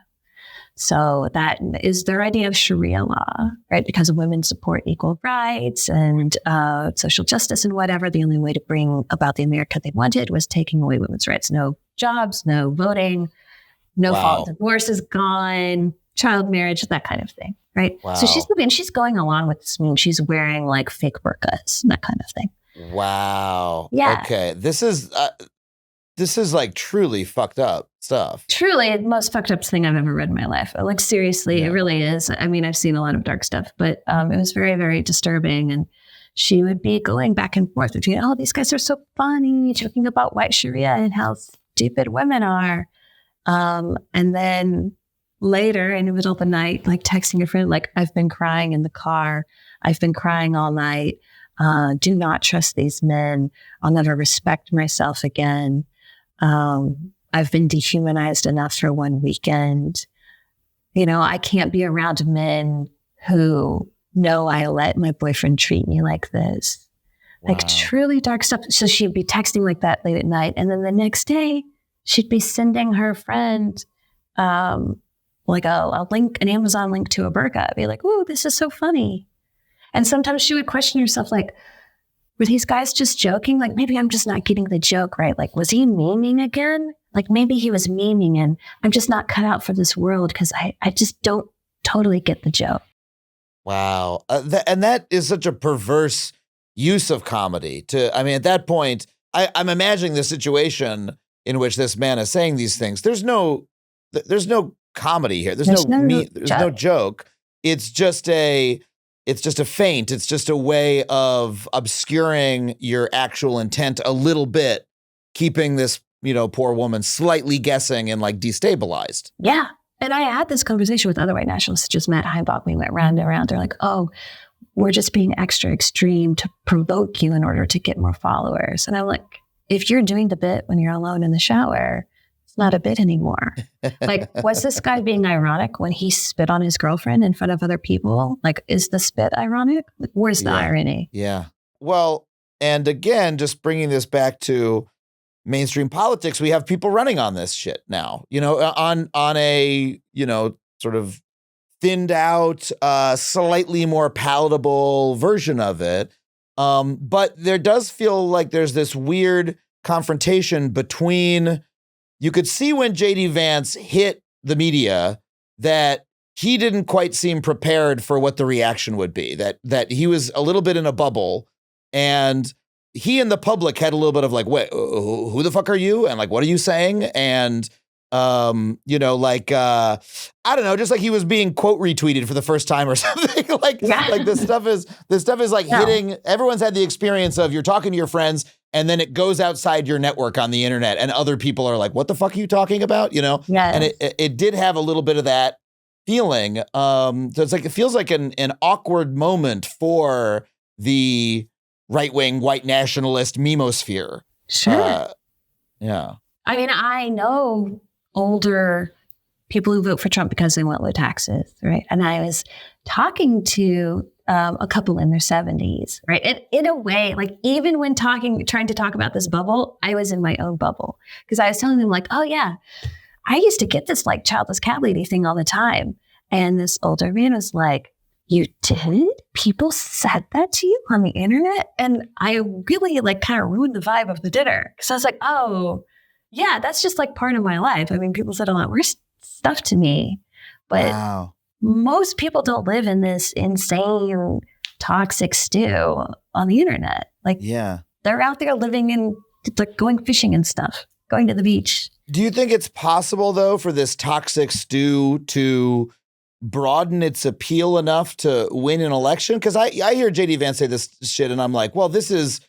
So that is their idea of Sharia law, right? Because women support equal rights and social justice and whatever. The only way to bring about the America they wanted was taking away women's rights. No jobs, no voting, no fault divorce is gone, child marriage, that kind of thing, right? Wow. So she's going along with this meme. She's wearing like fake burqas and that kind of thing.
Wow.
Yeah.
Okay. This is like truly fucked up stuff.
Truly the most fucked up thing I've ever read in my life. Like seriously, It really is. I mean, I've seen a lot of dark stuff, but it was very, very disturbing. And she would be going back and forth between, these guys are so funny, joking about white Sharia and how stupid women are. And then later in the middle of the night, like texting a friend, like, I've been crying in the car. I've been crying all night. Do not trust these men. I'll never respect myself again. I've been dehumanized enough for one weekend. I can't be around men who know I let my boyfriend treat me like this. Wow. Like truly dark stuff. So she'd be texting like that late at night. And then the next day she'd be sending her friend, like a link, an Amazon link to a burqa. I'd be like, "Ooh, this is so funny." And sometimes she would question herself, like, were these guys just joking? Like, maybe I'm just not getting the joke, right? Like, was he memeing again? Like, maybe he was memeing and I'm just not cut out for this world because I just don't totally get the joke.
Wow. And that is such a perverse use of comedy. At that point, I'm imagining the situation in which this man is saying these things. There's no comedy here. There's no joke. It's just a feint. It's just a way of obscuring your actual intent a little bit, keeping this, poor woman slightly guessing and like destabilized.
Yeah. And I had this conversation with other white nationalists, just Matt Heimbach. We went round and around. They're like, we're just being extra extreme to provoke you in order to get more followers. And I'm like, if you're doing the bit when you're alone in the shower, it's not a bit anymore. Like, was this guy being ironic when he spit on his girlfriend in front of other people? Like, is the spit ironic? Where's the irony?
Yeah. Well, and again, just bringing this back to mainstream politics, we have people running on this shit now, on a, sort of thinned out, slightly more palatable version of it. But there does feel like there's this weird confrontation between, you could see when JD Vance hit the media that he didn't quite seem prepared for what the reaction would be, that he was a little bit in a bubble, and he and the public had a little bit of like, wait, who the fuck are you? And like, what are you saying? And, I don't know, just like he was being quote retweeted for the first time or something. Like this stuff is like hitting, everyone's had the experience of you're talking to your friends and then it goes outside your network on the internet and other people are like, what the fuck are you talking about? Yes. And it did have a little bit of that feeling. So it's like, it feels like an awkward moment for the right-wing white nationalist memosphere.
Sure.
Yeah.
I mean, I know older people who vote for Trump because they want low taxes, right? And I was talking to a couple in their 70s, right? And in a way, like even when trying to talk about this bubble, I was in my own bubble because I was telling them like, oh yeah, I used to get this like childless cat lady thing all the time. And this older man was like, you did? People said that to you on the internet? And I really like kind of ruined the vibe of the dinner. Because I was like, oh, yeah, that's just like part of my life. I mean, people said a lot worse stuff to me. But most people don't live in this insane, toxic stew on the internet. Like, they're out there living in like going fishing and stuff, going to the beach.
Do you think it's possible, though, for this toxic stew to broaden its appeal enough to win an election? Because I hear JD Vance say this shit, and I'm like, well, this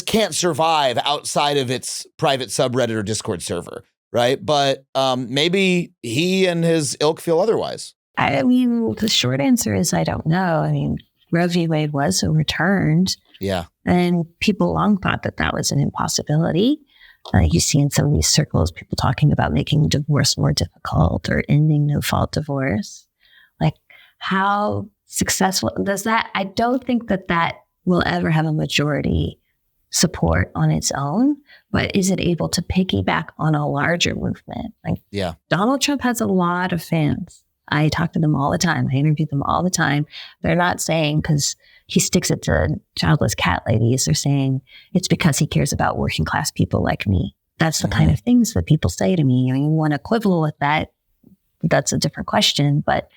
can't survive outside of its private subreddit or Discord server, right? But maybe he and his ilk feel otherwise.
I mean, the short answer is I don't know. I mean, Roe v. Wade was overturned.
Yeah.
And people long thought that that was an impossibility. You see in some of these circles, people talking about making divorce more difficult or ending no-fault divorce. Like, how successful does that? I don't think that will ever have a majority support on its own, but is it able to piggyback on a larger movement? Like,
yeah,
Donald Trump has a lot of fans. I talk to them all the time. I interview them all the time. They're not saying because he sticks it to childless cat ladies. They're saying it's because he cares about working class people like me. That's the kind of things that people say to me. You want to quibble with that? That's a different question. But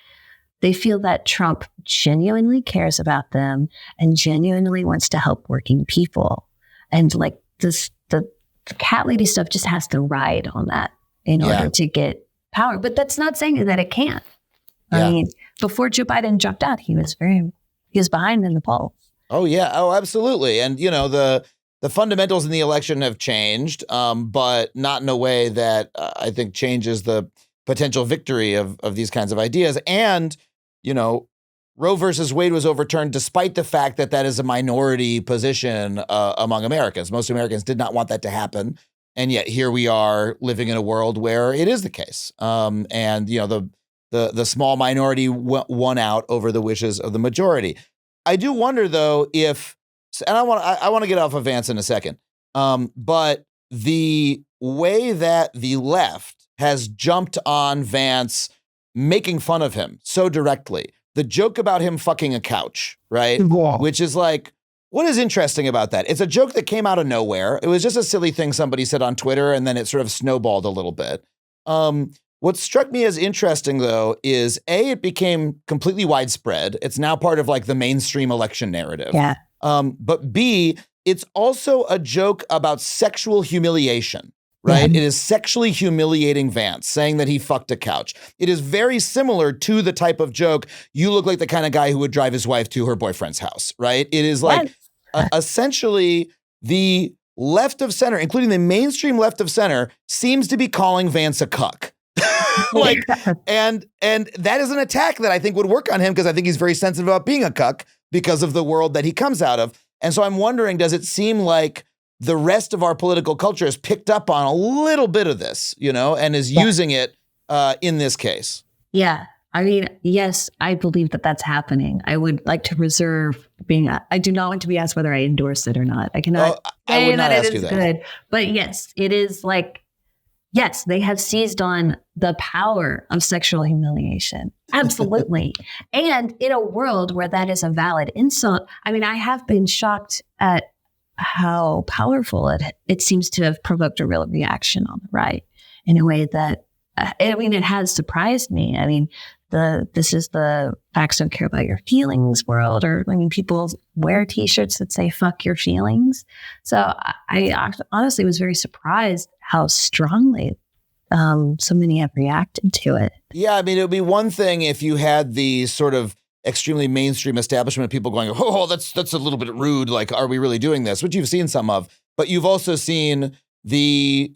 they feel that Trump genuinely cares about them and genuinely wants to help working people. And like this, the cat lady stuff just has to ride on that in order to get power. But that's not saying that it can't. I mean, before Joe Biden dropped out, he was behind in the polls.
Oh, yeah. Oh, absolutely. And, the fundamentals in the election have changed, but not in a way that I think changes the potential victory of these kinds of ideas. And, Roe versus Wade was overturned despite the fact that is a minority position among Americans. Most Americans did not want that to happen. And yet here we are living in a world where it is the case. And, the small minority won out over the wishes of the majority. I do wonder, though, and I want to get off of Vance in a second, but the way that the left has jumped on Vance, making fun of him so directly, the joke about him fucking a couch, right?
Wow.
Which is like, what is interesting about that? It's a joke that came out of nowhere. It was just a silly thing somebody said on Twitter, and then it sort of snowballed a little bit. What struck me as interesting, though, is A, it became completely widespread. It's now part of like the mainstream election narrative.
Yeah.
But B, it's also a joke about sexual humiliation, right?
Mm-hmm.
It is sexually humiliating Vance, saying that he fucked a couch. It is very similar to the type of joke, you look like the kind of guy who would drive his wife to her boyfriend's house, right? It is like essentially the left of center, including the mainstream left of center, seems to be calling Vance a cuck. And that is an attack that I think would work on him because I think he's very sensitive about being a cuck because of the world that he comes out of. And so I'm wondering, does it seem like the rest of our political culture has picked up on a little bit of this, and is using it in this case?
Yeah. I mean, yes, I believe that that's happening. I would like to reserve I do not want to be asked whether I endorse it or not. I cannot say that it is good. But yes, it is like, yes, they have seized on the power of sexual humiliation. Absolutely. And in a world where that is a valid insult, I mean, I have been shocked at how powerful it seems to have provoked a real reaction on the right in a way that, it has surprised me. I mean, this is the facts don't care about your feelings world, or people wear t-shirts that say fuck your feelings. So I honestly was very surprised how strongly so many have reacted to it.
Yeah, I mean, it would be one thing if you had the sort of extremely mainstream establishment people going, oh, that's a little bit rude. Like, are we really doing this? Which you've seen some of, but you've also seen the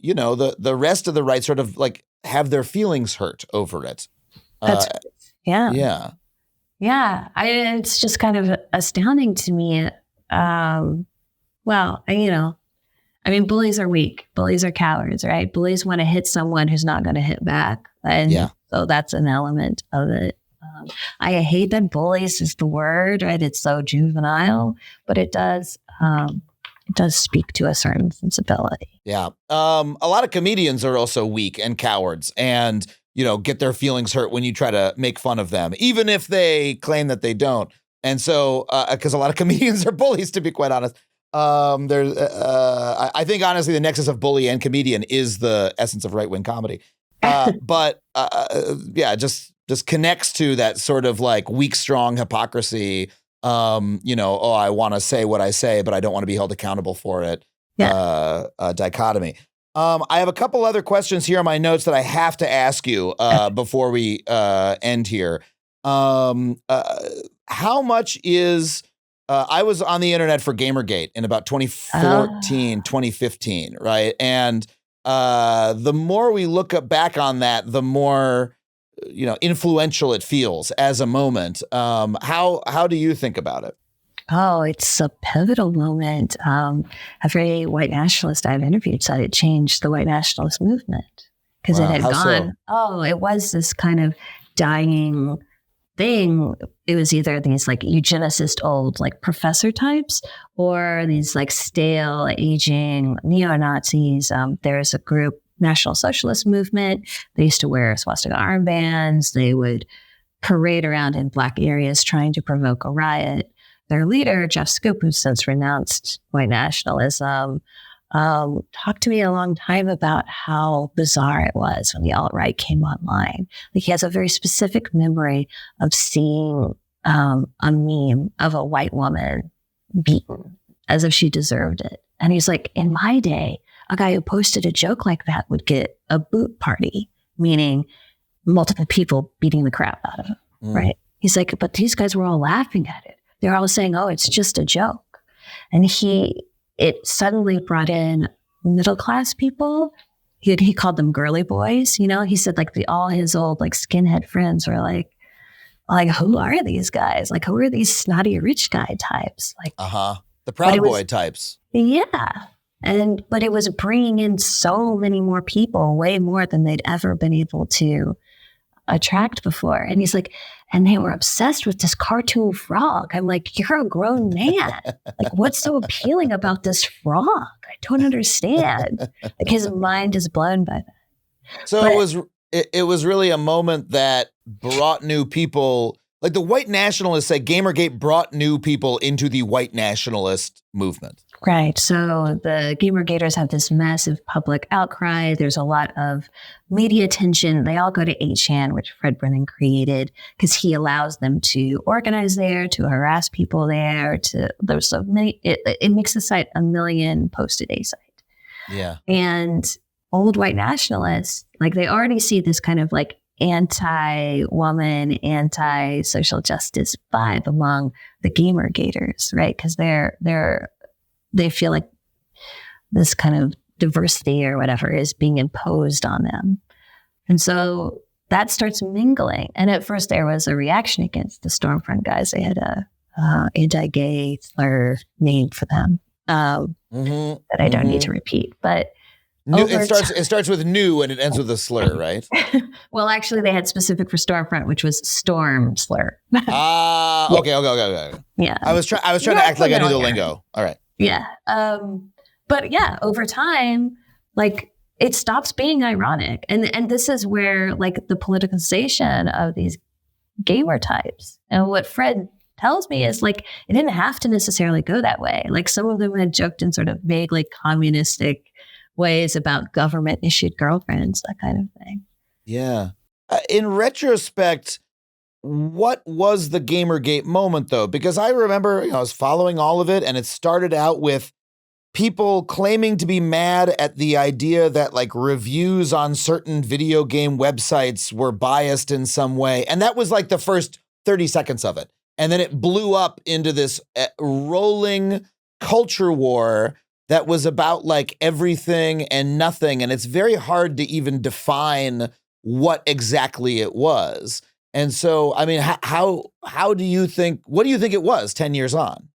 rest of the right sort of like have their feelings hurt over it.
Yeah. It's just kind of astounding to me. Bullies are weak. Bullies are cowards, right? Bullies want to hit someone who's not going to hit back. And so that's an element of it. I hate that bullies is the word, right? It's so juvenile, but it does speak to a certain sensibility.
Yeah. A lot of comedians are also weak and cowards and, get their feelings hurt when you try to make fun of them, even if they claim that they don't. And so, because a lot of comedians are bullies, to be quite honest. I think, honestly, the nexus of bully and comedian is the essence of right-wing comedy. Just connects to that sort of like weak, strong hypocrisy. I want to say what I say, but I don't want to be held accountable for it. dichotomy. I have a couple other questions here on my notes that I have to ask you before we end here. How much is I was on the internet for Gamergate in about 2014, 2015, right? And the more we look back on that, the more influential it feels as a moment. How do you think about it?
Oh, it's a pivotal moment. Every white nationalist I've interviewed said it changed the white nationalist movement because it had gone. So? It was this kind of dying thing. It was either these like eugenicist old like professor types or these like stale aging neo-Nazis. There's a group, National Socialist Movement. They used to wear swastika armbands. They would parade around in black areas trying to provoke a riot. Their leader, Jeff Scoop, who's since renounced white nationalism, talked to me a long time about how bizarre it was when the alt-right came online. Like he has a very specific memory of seeing a meme of a white woman beaten as if she deserved it. And he's like, in my day, a guy who posted a joke like that would get a boot party, meaning multiple people beating the crap out of him, right? He's like, but these guys were all laughing at it. They're all saying, oh, it's just a joke. And it suddenly brought in middle-class people. He called them girly boys. He said like all his old like skinhead friends were like, who are these guys? Like, who are these snotty rich guy types? Like,
the Proud Boy types.
Yeah. But it was bringing in so many more people, way more than they'd ever been able to attract before. And he's like, and they were obsessed with this cartoon frog. I'm like, you're a grown man. Like, what's so appealing about this frog? I don't understand. Like, his mind is blown by that.
So it was really a moment that brought new people. Like the white nationalists say, Gamergate brought new people into the white nationalist movement.
Right. So the Gamergaters have this massive public outcry. There's a lot of media attention. They all go to 8chan, which Fred Brennan created, because he allows them to organize there, to harass people there. There's so many. It makes the site a 1 million post a day site.
Yeah.
And old white nationalists, like they already see this kind of like anti-woman, anti-social justice vibe among the Gamergaters, right? Because they feel like this kind of diversity or whatever is being imposed on them. And so that starts mingling. And at first there was a reaction against the Stormfront guys. They had a anti-gay slur named for them that I don't need to repeat. But
it starts with new and it ends with a slur, right?
Well, actually they had specific for Stormfront, which was storm slur.
Okay.
Yeah.
I was trying to act like I knew the lingo. All right.
Yeah. But yeah, over time, like it stops being ironic. And this is where like the politicization of these gamer types and what Fred tells me is like, it didn't have to necessarily go that way. Like some of them had joked in sort of vaguely communistic ways about government issued girlfriends, that kind of thing.
Yeah. In retrospect, what was the Gamergate moment, though? Because I remember I was following all of it, and it started out with people claiming to be mad at the idea that like reviews on certain video game websites were biased in some way. And that was like the first 30 seconds of it. And then it blew up into this rolling culture war that was about like everything and nothing. And it's very hard to even define what exactly it was. And so, I mean, how do you think, what do you think it was 10 years on?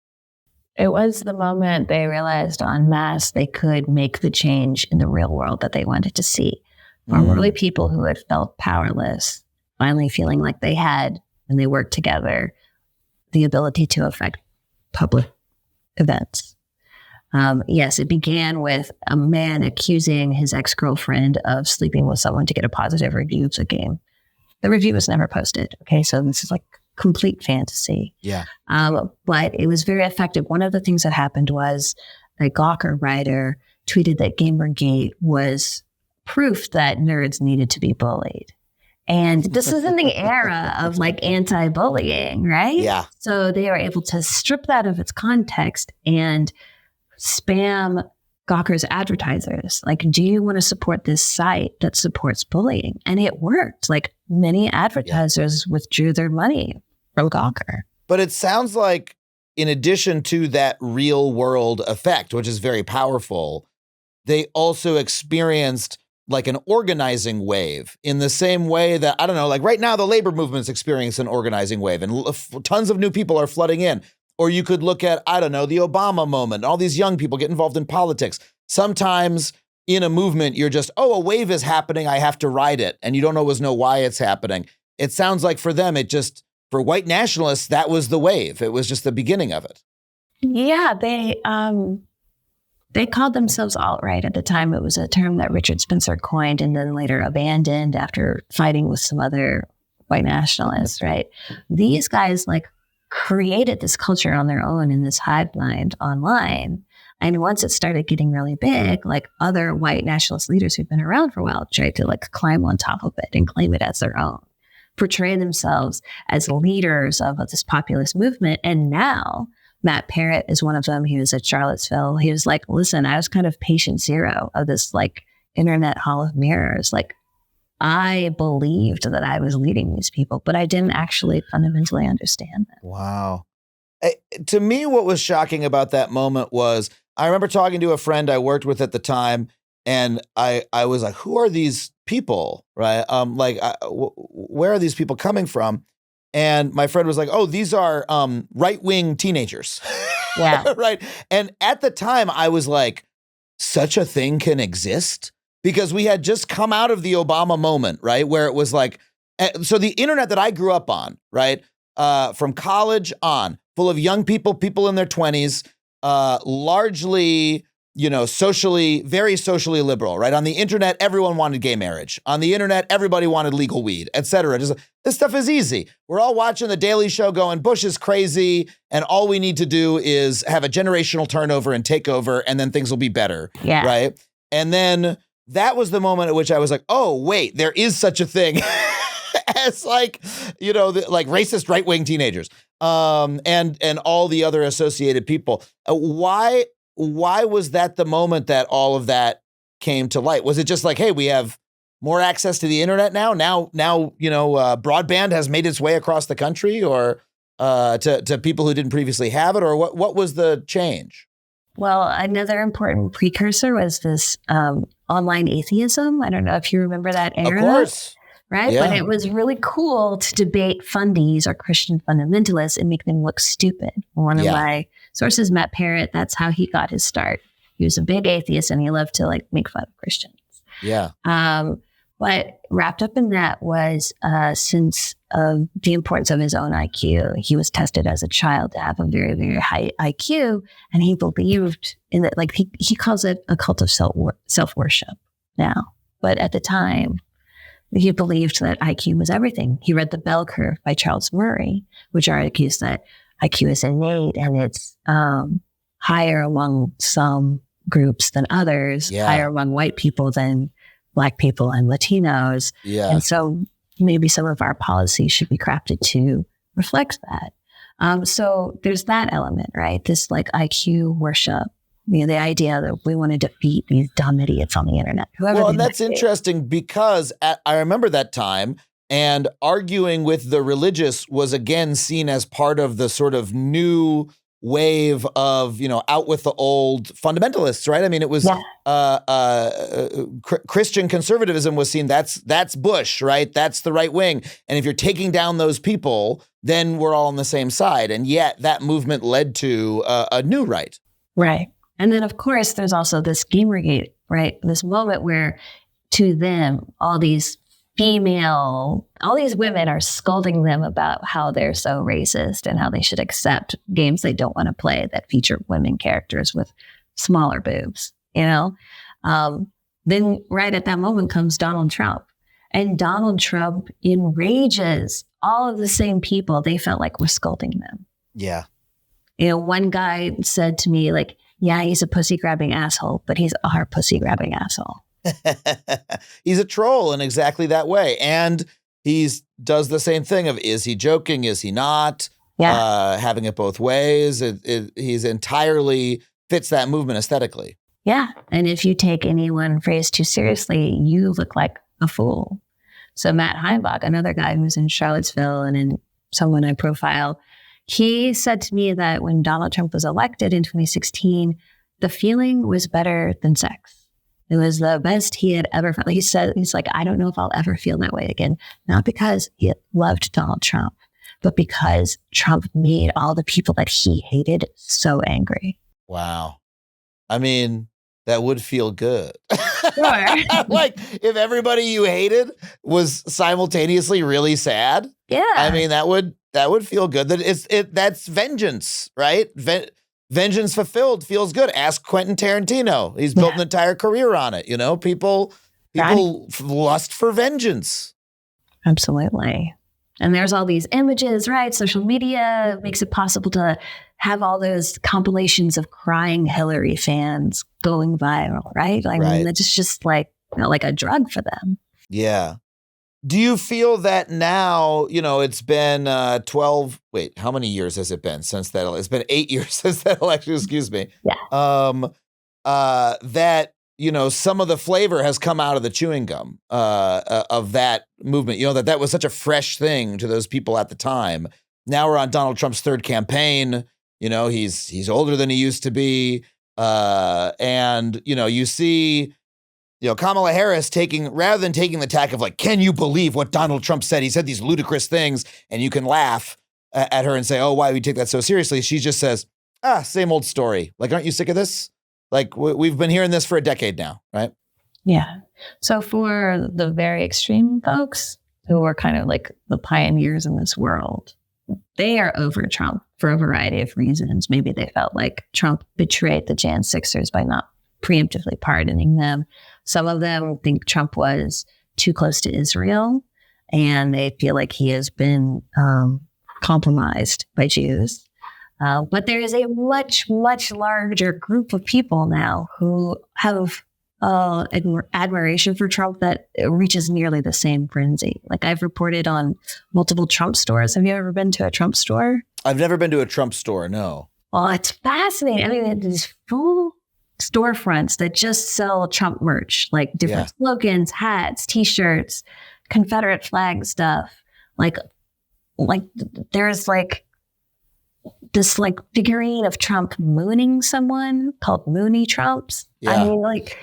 It was the moment they realized en masse they could make the change in the real world that they wanted to see. Formerly people who had felt powerless, finally feeling like they had, when they worked together, the ability to affect public events. Yes, it began with a man accusing his ex-girlfriend of sleeping with someone to get a positive review of the game. The review was never posted. Okay, so this is like complete fantasy.
Yeah.
But it was very effective. One of the things that happened was a Gawker writer tweeted that Gamergate was proof that nerds needed to be bullied. And this is in the era of like anti-bullying, right?
Yeah.
So they are able to strip that of its context and spam Gawker's advertisers, like, do you want to support this site that supports bullying? And it worked. Like, many advertisers withdrew their money from Gawker.
But it sounds like, in addition to that real world effect, which is very powerful, they also experienced like an organizing wave in the same way that, I don't know, like right now the labor movement's experiencing an organizing wave and tons of new people are flooding in. Or you could look at, I don't know, the Obama moment, all these young people get involved in politics. Sometimes in a movement, you're just, oh, a wave is happening, I have to ride it. And you don't always know why it's happening. It sounds like for them, for white nationalists, that was the wave. It was just the beginning of it.
Yeah, they called themselves alt-right at the time. It was a term that Richard Spencer coined and then later abandoned after fighting with some other white nationalists, right? These guys like created this culture on their own in this hive mind online. And once it started getting really big, like other white nationalist leaders who've been around for a while tried to like climb on top of it and claim it as their own, portray themselves as leaders of this populist movement. And now Matt Parrott is one of them. He was at Charlottesville. He was like, listen, I was kind of patient zero of this like internet hall of mirrors. Like, I believed that I was leading these people, but I didn't actually fundamentally understand them.
Wow. To me, what was shocking about that moment was I remember talking to a friend I worked with at the time, and I was like, who are these people, right? Where are these people coming from? And my friend was like, oh, these are right-wing teenagers.
Yeah.
Right. And at the time, I was like, such a thing can exist? Because we had just come out of the Obama moment, right? Where it was like, so the internet that I grew up on, right? From college on, full of young people, people in their 20s, largely, very socially liberal, right? On the internet, everyone wanted gay marriage. On the internet, everybody wanted legal weed, et cetera. Just, this stuff is easy. We're all watching The Daily Show going, Bush is crazy, and all we need to do is have a generational turnover and take over, and then things will be better, right? And then that was the moment at which I was like, oh, wait, there is such a thing as like, like racist right-wing teenagers and all the other associated people. Why was that the moment that all of that came to light? Was it just like, hey, we have more access to the internet now? Now, broadband has made its way across the country, or to people who didn't previously have it, or what was the change?
Well, another important precursor was this online atheism. I don't know if you remember that era.
Of course.
Right?
Yeah.
But it was really cool to debate fundies or Christian fundamentalists and make them look stupid. One of my sources, Matt Parrott, that's how he got his start. He was a big atheist and he loved to like make fun of Christians.
Yeah.
But wrapped up in that was a sense of the importance of his own IQ. He was tested as a child to have a very, very high IQ, and he believed in it. Like he calls it a cult of self-worship now. But at the time, he believed that IQ was everything. He read The Bell Curve by Charles Murray, which argues that IQ is innate and it's higher among some groups than others, higher among white people than Black people and Latinos.
Yeah.
And so maybe some of our policies should be crafted to reflect that. So there's that element, right? This like IQ worship. The idea that we want to defeat these dumb idiots on the internet.
Well, and that's interesting because I remember that time, and arguing with the religious was again seen as part of the sort of new wave of, out with the old fundamentalists, right? I mean, it was Christian conservatism was seen, that's Bush, right? That's the right wing. And if you're taking down those people, then we're all on the same side. And yet that movement led to a new right.
Right. And then, of course, there's also this Gamergate, right? This moment where to them, all these women are scolding them about how they're so racist and how they should accept games they don't want to play that feature women characters with smaller boobs, Then right at that moment comes Donald Trump. And Donald Trump enrages all of the same people they felt like were scolding them.
Yeah.
One guy said to me, like, yeah, he's a pussy-grabbing asshole, but he's our pussy-grabbing asshole.
He's a troll in exactly that way. And does the same thing of, is he joking? Is he not? Yeah. Having it both ways. He's entirely fits that movement aesthetically.
Yeah. And if you take any one phrase too seriously, you look like a fool. So Matt Heimbach, another guy who's in Charlottesville and in someone I profile, he said to me that when Donald Trump was elected in 2016, the feeling was better than sex. It was the best he had ever felt. He said, he's like, I don't know if I'll ever feel that way again. Not because he loved Donald Trump, but because Trump made all the people that he hated so angry.
Wow. I mean, that would feel good.
Sure.
Like if everybody you hated was simultaneously really sad.
Yeah.
I mean, that would feel good. That's vengeance, right? Vengeance fulfilled feels good. Ask Quentin Tarantino. He's built an entire career on it. You know, people lust for vengeance.
Absolutely. And there's all these images, right? Social media makes it possible to have all those compilations of crying Hillary fans going viral, right? I mean, it's just like, like a drug for them.
Yeah. Do you feel that now, it's been 12, wait, how many years has it been since that? It's been 8 years since that election, excuse me.
Yeah.
That, some of the flavor has come out of the chewing gum of that movement, that was such a fresh thing to those people at the time. Now we're on Donald Trump's third campaign. He's older than he used to be. And, you see, Kamala Harris rather than taking the tack of like, can you believe what Donald Trump said? He said these ludicrous things, and you can laugh at her and say, oh, why would we take that so seriously? She just says, same old story. Like, aren't you sick of this? Like, we've been hearing this for a decade now, right?
Yeah. So for the very extreme folks who are kind of like the pioneers in this world, they are over Trump for a variety of reasons. Maybe they felt like Trump betrayed the Jan 6ers by not preemptively pardoning them. Some of them think Trump was too close to Israel, and they feel like he has been compromised by Jews. But there is a much, much larger group of people now who have admiration for Trump that reaches nearly the same frenzy. Like I've reported on multiple Trump stores. Have you ever been to a Trump store?
I've never been to a Trump store, no.
Well, it's fascinating. I mean, these full storefronts that just sell Trump merch, like different slogans, hats, T-shirts, Confederate flag stuff. Like there's like this like figurine of Trump mooning someone called Moony Trumps. Yeah. I mean, like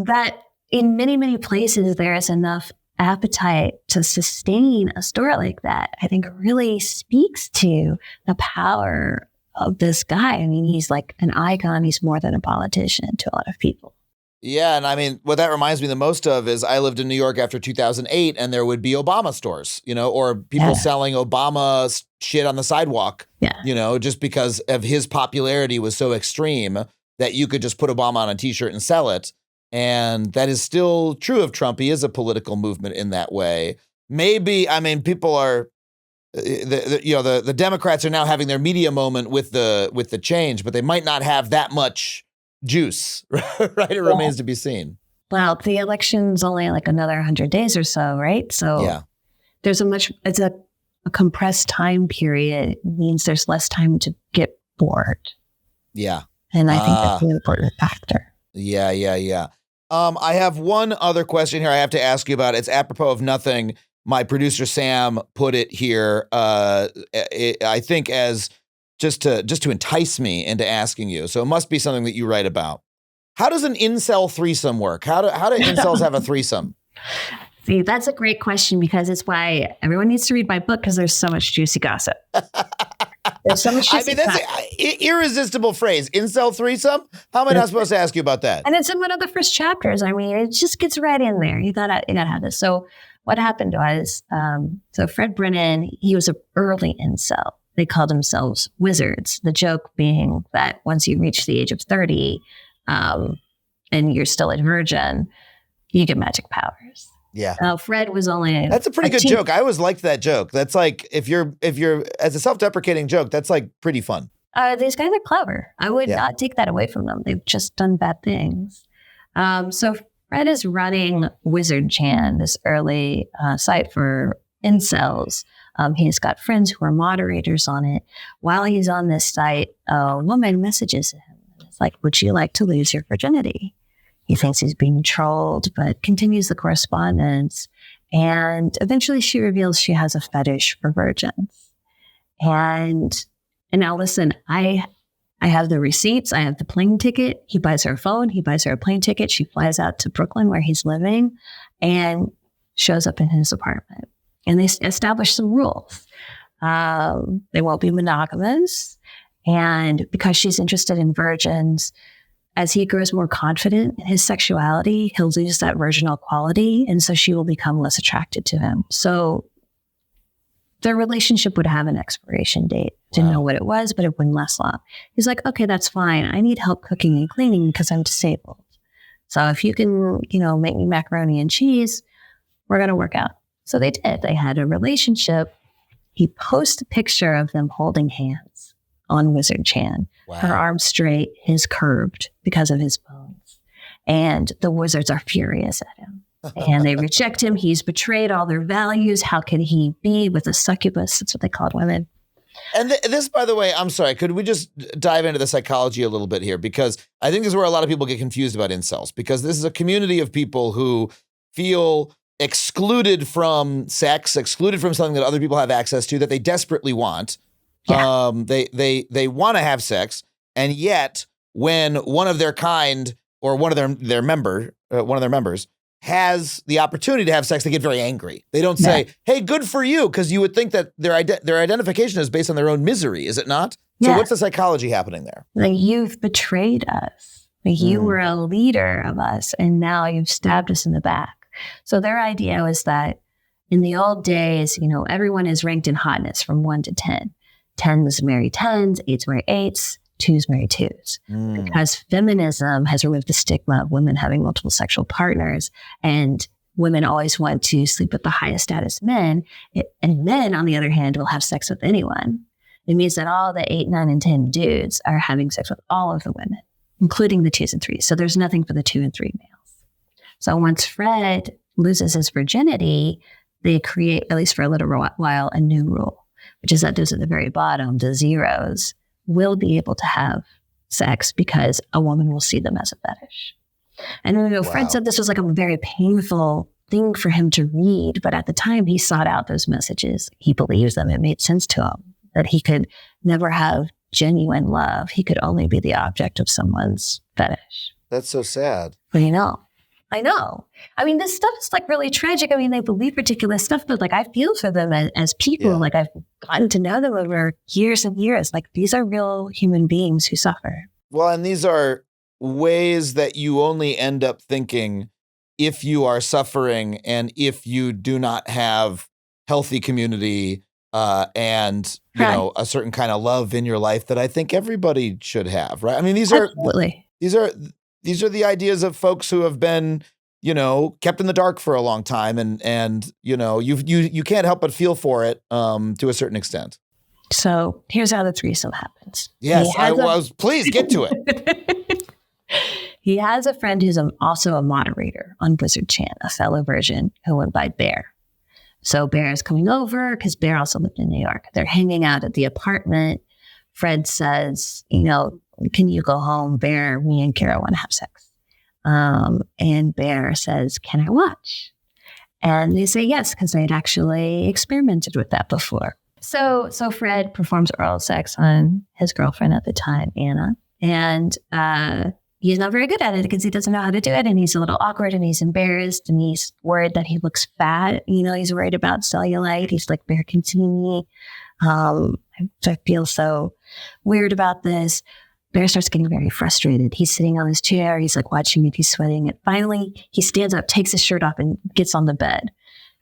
that in many, many places, there is enough appetite to sustain a store like that. I think it really speaks to the power of this guy. I mean, he's like an icon. He's more than a politician to a lot of people.
Yeah. And I mean, what that reminds me the most of is I lived in New York after 2008, and there would be Obama stores, or people selling Obama shit on the sidewalk, just because of his popularity was so extreme that you could just put Obama on a T-shirt and sell it. And that is still true of Trump. He is a political movement in that way. Maybe, I mean, people are, the Democrats are now having their media moment with the change, but they might not have that much juice, right? It remains to be seen.
Well, the election's only like another 100 days or so, right? So there's it's a compressed time period. It means there's less time to get bored.
Yeah.
And I think that's an important factor.
Yeah. I have one other question here I have to ask you about. It's apropos of nothing. My producer, Sam, put it here, I think as just to entice me into asking you. So it must be something that you write about. How does an incel threesome work? How do incels have a threesome?
See, that's a great question, because it's why everyone needs to read my book, because there's so much juicy gossip. There's so much juicy
that's an irresistible phrase. Incel threesome? How am I not supposed to ask you about that?
And it's in one of the first chapters. I mean, it just gets right in there. You gotta have this. So what happened was, so Fred Brennan, he was an early incel. They called themselves wizards. The joke being that once you reach the age of 30, and you're still a virgin, you get magic powers.
Yeah.
Fred was only
That's a pretty good joke. I always liked that joke. That's like, if you're as a self-deprecating joke, that's like pretty fun.
These guys are clever. I would not take that away from them. They've just done bad things. So Fred is running Wizard Chan, this early site for incels. He's got friends who are moderators on it. While he's on this site, a woman messages him. It's like, would you like to lose your virginity? He thinks he's being trolled, but continues the correspondence. And eventually she reveals she has a fetish for virgins. And now listen, I have the receipts. I have the plane ticket. He buys her a phone. He buys her a plane ticket. She flies out to Brooklyn where he's living and shows up in his apartment. And they establish some rules. They won't be monogamous. And because she's interested in virgins, as he grows more confident in his sexuality, he'll lose that virginal quality. And so she will become less attracted to him. So their relationship would have an expiration date. Didn't know what it was, but it wouldn't last long. He's like, okay, that's fine. I need help cooking and cleaning because I'm disabled. So if you can, make me macaroni and cheese, we're going to work out. So they did. They had a relationship. He posts a picture of them holding hands on Wizard Chan. Wow. Her arms straight, his curved because of his bones. And the wizards are furious at him. And they reject him. He's betrayed all their values. How can he be with a succubus? That's what they called women.
And this, by the way, I'm sorry, could we just dive into the psychology a little bit here? Because I think this is where a lot of people get confused about incels, because this is a community of people who feel excluded from sex, excluded from something that other people have access to that they desperately want. Yeah. They want to have sex, and yet when one of their kind or one of their members has the opportunity to have sex, they get very angry. They don't say, hey, good for you, because you would think that their identification is based on their own misery, is it not? So what's the psychology happening there?
Like, you've betrayed us. Like, you were a leader of us, and now you've stabbed us in the back. So their idea was that in the old days, everyone is ranked in hotness from 1 to 10. 10s marry 10s, 8s marry 8s, 2s marry 2s. Because feminism has removed the stigma of women having multiple sexual partners, and women always want to sleep with the highest status men. And men, on the other hand, will have sex with anyone. It means that all the 8, 9, and 10 dudes are having sex with all of the women, including the 2s and 3s. So there's nothing for the 2 and 3 males. So once Fred loses his virginity, they create, at least for a little while, a new rule, which is that those at the very bottom, the zeros, will be able to have sex because a woman will see them as a fetish. And Fred said this was like a very painful thing for him to read, but at the time he sought out those messages. He believes them. It made sense to him that he could never have genuine love. He could only be the object of someone's fetish.
That's so sad.
But I know. I mean, this stuff is like really tragic. I mean, they believe ridiculous stuff, but like I feel for them as people. Yeah. Like I've gotten to know them over years and years. Like these are real human beings who suffer.
Well, and these are ways that you only end up thinking if you are suffering and if you do not have healthy community and a certain kind of love in your life that I think everybody should have, right? I mean, these are the ideas of folks who have been, kept in the dark for a long time, and you can't help but feel for it to a certain extent.
So here's how the threesome happens.
Yes, please get to it.
He has a friend who's also a moderator on Wizard Chan, a fellow virgin who went by Bear. So Bear is coming over because Bear also lived in New York. They're hanging out at the apartment. Fred says, can you go home, Bear? Me and Kara want to have sex. And Bear says, can I watch? And they say yes, because they had actually experimented with that before. So Fred performs oral sex on his girlfriend at the time, Anna. And he's not very good at it because he doesn't know how to do it. And he's a little awkward and he's embarrassed and he's worried that he looks fat. He's worried about cellulite. He's like, Bear can see me. I feel so weird about this. Bear starts getting very frustrated. He's sitting on his chair. He's like watching it. He's sweating. And finally, he stands up, takes his shirt off, and gets on the bed.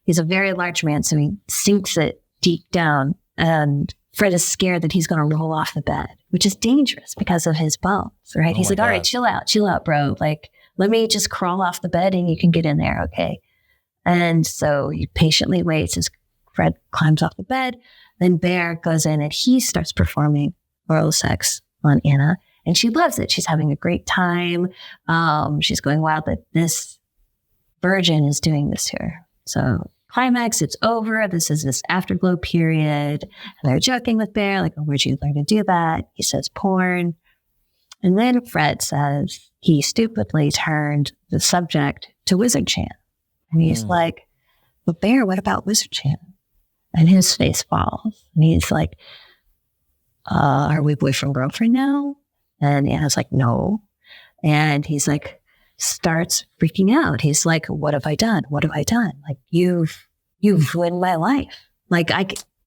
He's a very large man, so he sinks it deep down. And Fred is scared that he's going to roll off the bed, which is dangerous because of his bones, right? He's like, God. All right, chill out, bro. Like, let me just crawl off the bed and you can get in there, okay? And so he patiently waits as Fred climbs off the bed. Then Bear goes in and he starts performing oral sex on Anna, and she loves it. She's having a great time. She's going wild that this virgin is doing this to her. So climax, it's over. This is this afterglow period. And they're joking with Bear, like, oh, where'd you learn to do that? He says porn. And then Fred says he stupidly turned the subject to Wizard Chan. And he's like, but Bear, what about Wizard Chan? And his face falls. And he's like, are we boyfriend, girlfriend now? And Anna's like, no. And he's like, starts freaking out. He's like, what have I done? What have I done? Like, you've ruined my life. Like,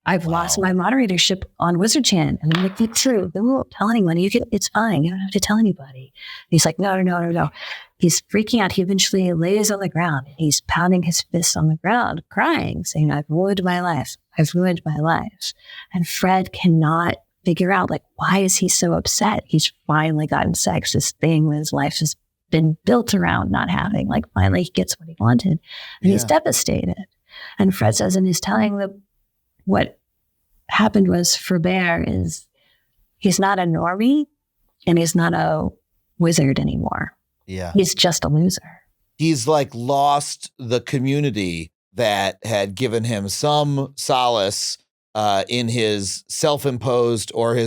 I've lost my moderatorship on Wizard Chan. And I'm like, that's true. They won't tell anyone. It's fine. You don't have to tell anybody. And he's like, no. He's freaking out. He eventually lays on the ground. He's pounding his fists on the ground, crying, saying, I've ruined my life. I've ruined my life. And Fred cannot figure out, like, why is he so upset? He's finally gotten sex. This thing with his life has been built around not having. Like, finally he gets what he wanted. And he's devastated. And Fred says, and he's telling what happened was for Bear is he's not a normie and he's not a wizard anymore.
Yeah.
He's just a loser.
He's like lost the community that had given him some solace in his self-imposed or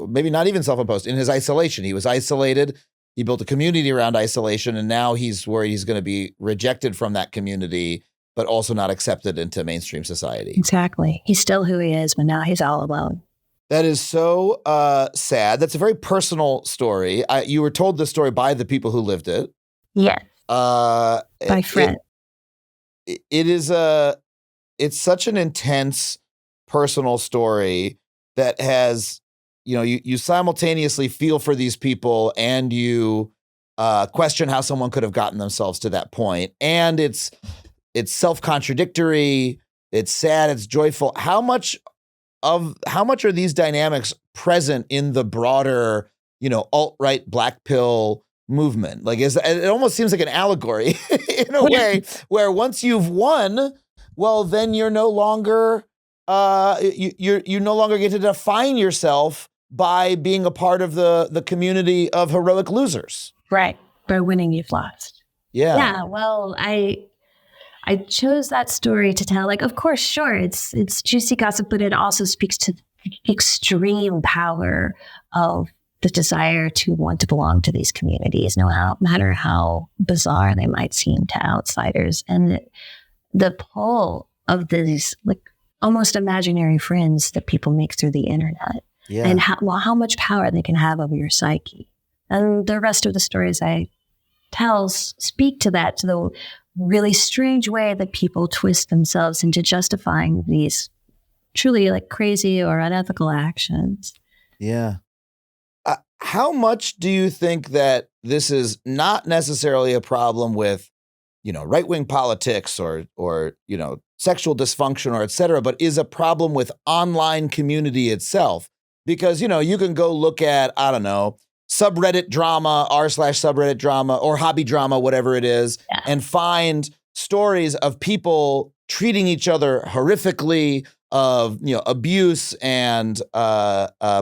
maybe not even self-imposed, in his isolation. He was isolated. He built a community around isolation, and now he's worried he's going to be rejected from that community, but also not accepted into mainstream society.
Exactly. He's still who he is, but now he's all alone.
That is so sad. That's a very personal story. You were told this story by the people who lived it.
Yes. By Fred.
It's such an intense personal story that has, you simultaneously feel for these people and you question how someone could have gotten themselves to that point. And it's self-contradictory. It's sad. It's joyful. How much are these dynamics present in the broader, alt-right black pill movement? Like, it almost seems like an allegory in a way where once you've won, well, then you're no longer, you no longer get to define yourself by being a part of the community of heroic losers.
Right. By winning, you've lost.
Yeah.
Yeah. Well, I chose that story to tell, like, of course, sure, it's juicy gossip, but it also speaks to the extreme power of the desire to want to belong to these communities, no matter how bizarre they might seem to outsiders. And the pull of these, like, almost imaginary friends that people make through the internet, and how much power they can have over your psyche. And the rest of the stories I tell speak to that, to the really strange way that people twist themselves into justifying these truly, like, crazy or unethical actions.
Yeah. How much do you think that this is not necessarily a problem with, right-wing politics or sexual dysfunction or et cetera, but is a problem with online community itself? Because, you can go look at, I don't know, subreddit drama, r/subreddit drama, or hobby drama, whatever it is, and find stories of people treating each other horrifically, of, abuse and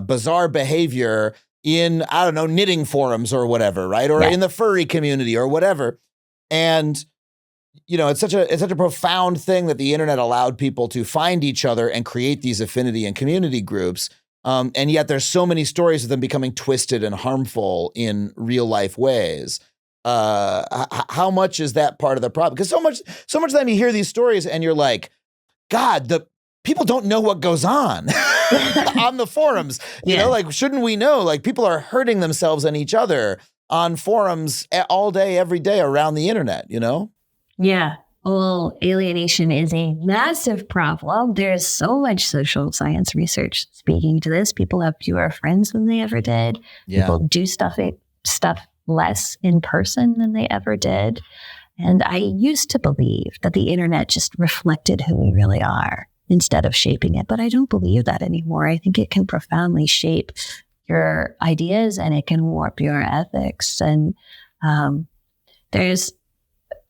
bizarre behavior in, I don't know, knitting forums or whatever, right? Or in the furry community or whatever. And, it's such a profound thing that the internet allowed people to find each other and create these affinity and community groups. And yet there's so many stories of them becoming twisted and harmful in real life ways. How much is that part of the problem? Because so much of the time you hear these stories and you're like, God, the people don't know what goes on on the forums. You know, like, shouldn't we know? Like, people are hurting themselves and each other on forums all day, every day around the internet,
Yeah. Well, alienation is a massive problem. There's so much social science research speaking to this. People have fewer friends than they ever did.
Yeah.
People do stuff less in person than they ever did. And I used to believe that the internet just reflected who we really are instead of shaping it. But I don't believe that anymore. I think it can profoundly shape your ideas and it can warp your ethics. And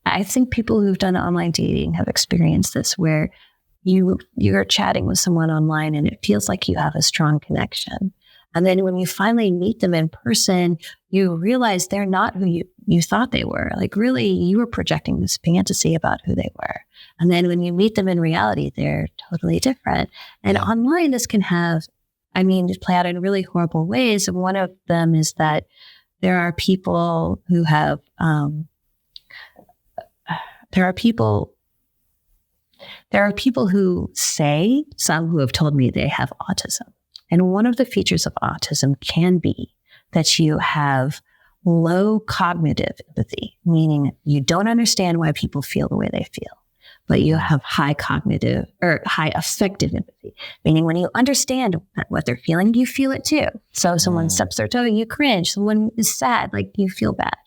I think people who've done online dating have experienced this, where you're chatting with someone online and it feels like you have a strong connection. And then when you finally meet them in person, you realize they're not who you thought they were. Like, really, you were projecting this fantasy about who they were. And then when you meet them in reality, they're totally different. And online, this can play out in really horrible ways. And one of them is that there are people who have, there are people who say, some who have told me they have autism. And one of the features of autism can be that you have low cognitive empathy, meaning you don't understand why people feel the way they feel, but you have high cognitive or high affective empathy, meaning when you understand what they're feeling, you feel it too. So someone stubs their toe, you cringe. Someone is sad, like you feel bad.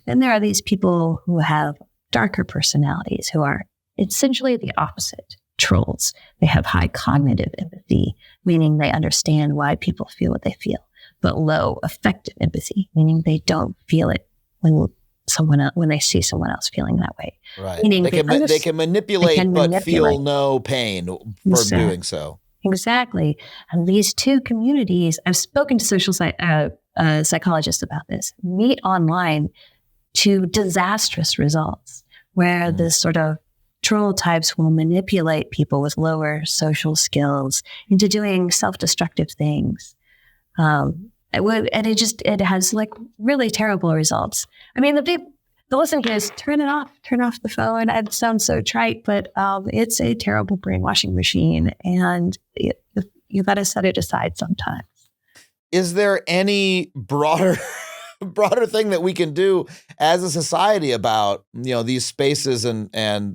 Then there are these people who have darker personalities who are essentially the opposite, trolls. They have high cognitive empathy, meaning they understand why people feel what they feel, but low affective empathy, meaning they don't feel it when they see someone else feeling that way.
Right.
Meaning
they can manipulate, but feel no pain for doing so.
Exactly. And these two communities, I've spoken to social psychologists about this, meet online to disastrous results where this sort of troll types will manipulate people with lower social skills into doing self-destructive things. It has like really terrible results. I mean, the lesson is turn off the phone. It sounds so trite, but it's a terrible brainwashing machine, and you got to set it aside sometimes.
Is there any broader thing that we can do as a society about, these spaces and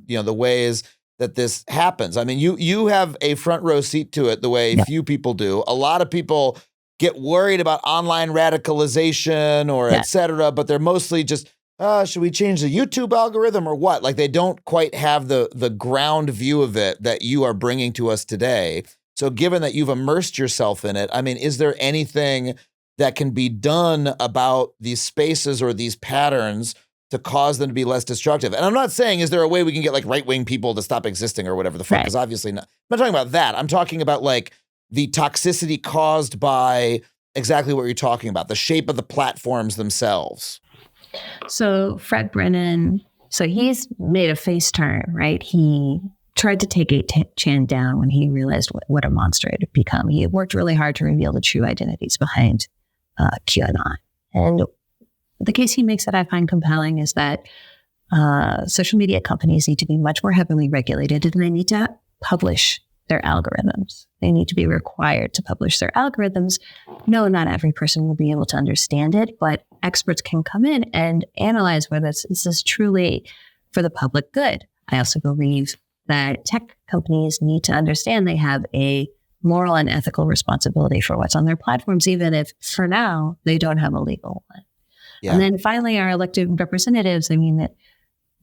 the ways that this happens? I mean, you have a front row seat to it the way few people do. A lot of people get worried about online radicalization or et cetera, but they're mostly just, should we change the YouTube algorithm or what? Like they don't quite have the ground view of it that you are bringing to us today. So given that you've immersed yourself in it, I mean, is there anything that can be done about these spaces or these patterns to cause them to be less destructive? And I'm not saying, is there a way we can get like right-wing people to stop existing or whatever the fuck, because obviously not. I'm not talking about that. I'm talking about like the toxicity caused by exactly what you're talking about, the shape of the platforms themselves.
So Fred Brennan, he's made a face turn, right? He tried to take 8chan down when he realized what a monster it had become. He worked really hard to reveal the true identities behind QAnon. And the case he makes that I find compelling is that social media companies need to be much more heavily regulated, and they need to publish their algorithms. They need to be required to publish their algorithms. No, not every person will be able to understand it, but experts can come in and analyze whether this is truly for the public good. I also believe that tech companies need to understand they have a moral and ethical responsibility for what's on their platforms, even if for now they don't have a legal one. Yeah. And then finally, our elected representatives, I mean, that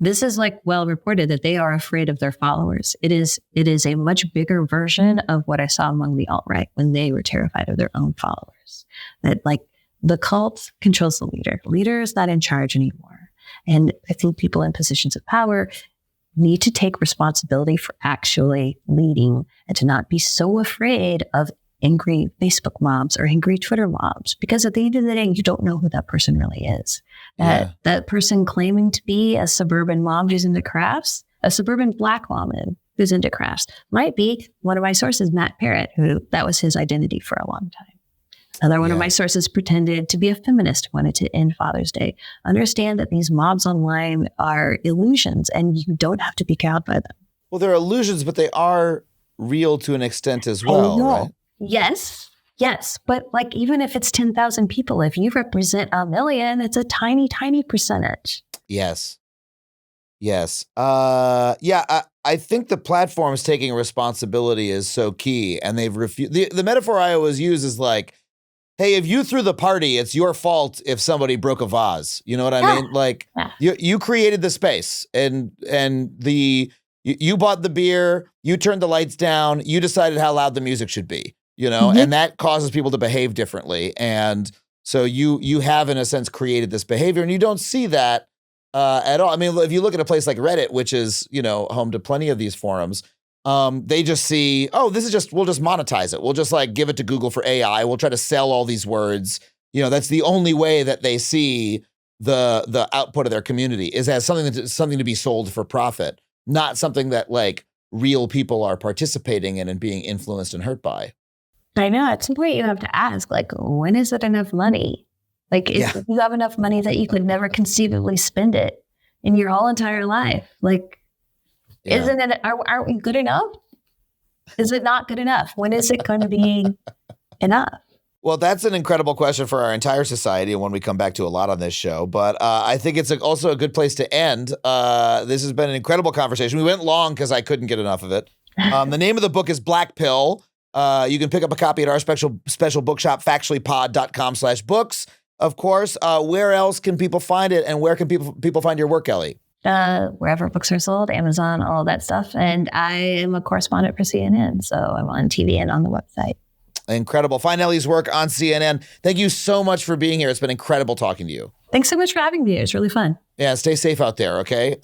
this is like well reported that they are afraid of their followers. It is a much bigger version of what I saw among the alt-right when they were terrified of their own followers. That like the cult controls the leader. Leader is not in charge anymore. And I think people in positions of power need to take responsibility for actually leading and to not be so afraid of angry Facebook mobs or angry Twitter mobs, because at the end of the day, you don't know who that person really is. That person claiming to be a suburban mom who's into crafts, a suburban Black woman who's into crafts, might be one of my sources, Matt Parrott, who that was his identity for a long time. Another one of my sources pretended to be a feminist, wanted to end Father's Day. Understand that these mobs online are illusions and you don't have to be cowed by them.
Well, they're illusions, but they are real to an extent as well, right?
Yes. But like, even if it's 10,000 people, if you represent 1 million, it's a tiny, tiny percentage.
Yes. I think the platforms taking responsibility is so key, and they've refused. The metaphor I always use is like, hey, if you threw the party, it's your fault if somebody broke a vase. You know what I mean? Like you created the space and you bought the beer, you turned the lights down, you decided how loud the music should be, and that causes people to behave differently. And so you have, in a sense, created this behavior, and you don't see that at all. I mean, if you look at a place like Reddit, which is, home to plenty of these forums, they just see, we'll just monetize it. We'll just like give it to Google for AI. We'll try to sell all these words. That's the only way that they see the output of their community is as something to be sold for profit, not something that like real people are participating in and being influenced and hurt by.
I know at some point you have to ask, like, when is it enough money? Like, if you have enough money that you could never conceivably spend it in your whole entire life, like, isn't it, aren't we good enough? Is it not good enough? When is it going to be enough?
Well, that's an incredible question for our entire society, and one we come back to a lot on this show. But I think it's also a good place to end. This has been an incredible conversation. We went long because I couldn't get enough of it. The name of the book is Black Pill. You can pick up a copy at our special bookshop, factuallypod.com/books. Of course, where else can people find it, and where can people find your work, Ellie?
Wherever books are sold, Amazon, all that stuff. And I am a correspondent for CNN, so I'm on TV and on the website.
Incredible. Find Ellie's work on CNN. Thank you so much for being here. It's been incredible talking to you.
Thanks so much for having me. It was really fun.
Yeah, stay safe out there, okay?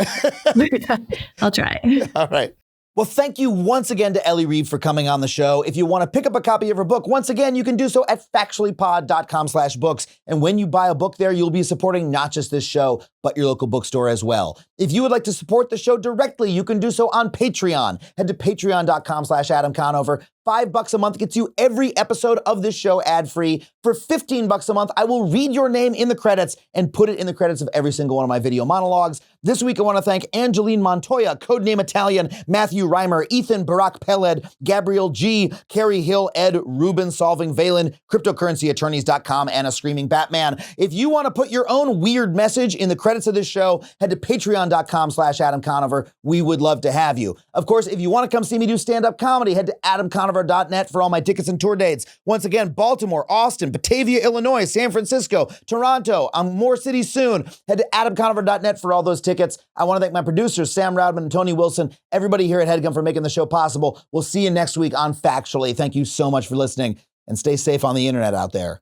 I'll try.
All right. Well, thank you once again to Elle Reeve for coming on the show. If you want to pick up a copy of her book, once again, you can do so at factuallypod.com/books. And when you buy a book there, you'll be supporting not just this show, but your local bookstore as well. If you would like to support the show directly, you can do so on Patreon. Head to patreon.com/Adam Conover. $5 a month gets you every episode of this show ad-free. For $15 a month, I will read your name in the credits and put it in the credits of every single one of my video monologues. This week, I want to thank Angeline Montoya, Codename Italian, Matthew Reimer, Ethan Barak Peled, Gabriel G, Carrie Hill, Ed Rubin, Solving Valen, CryptocurrencyAttorneys.com, and a Screaming Batman. If you want to put your own weird message in the credits of this show, head to patreon.com/Adam Conover. We would love to have you. Of course, if you want to come see me do stand-up comedy, head to adamconover.net for all my tickets and tour dates. Once again, Baltimore, Austin, Batavia, Illinois, San Francisco, Toronto. More cities soon. Head to adamconover.net for all those tickets. I want to thank my producers, Sam Roudman and Tony Wilson, everybody here at HeadGum for making the show possible. We'll see you next week on Factually. Thank you so much for listening, and stay safe on the internet out there.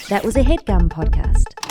That was a HeadGum podcast.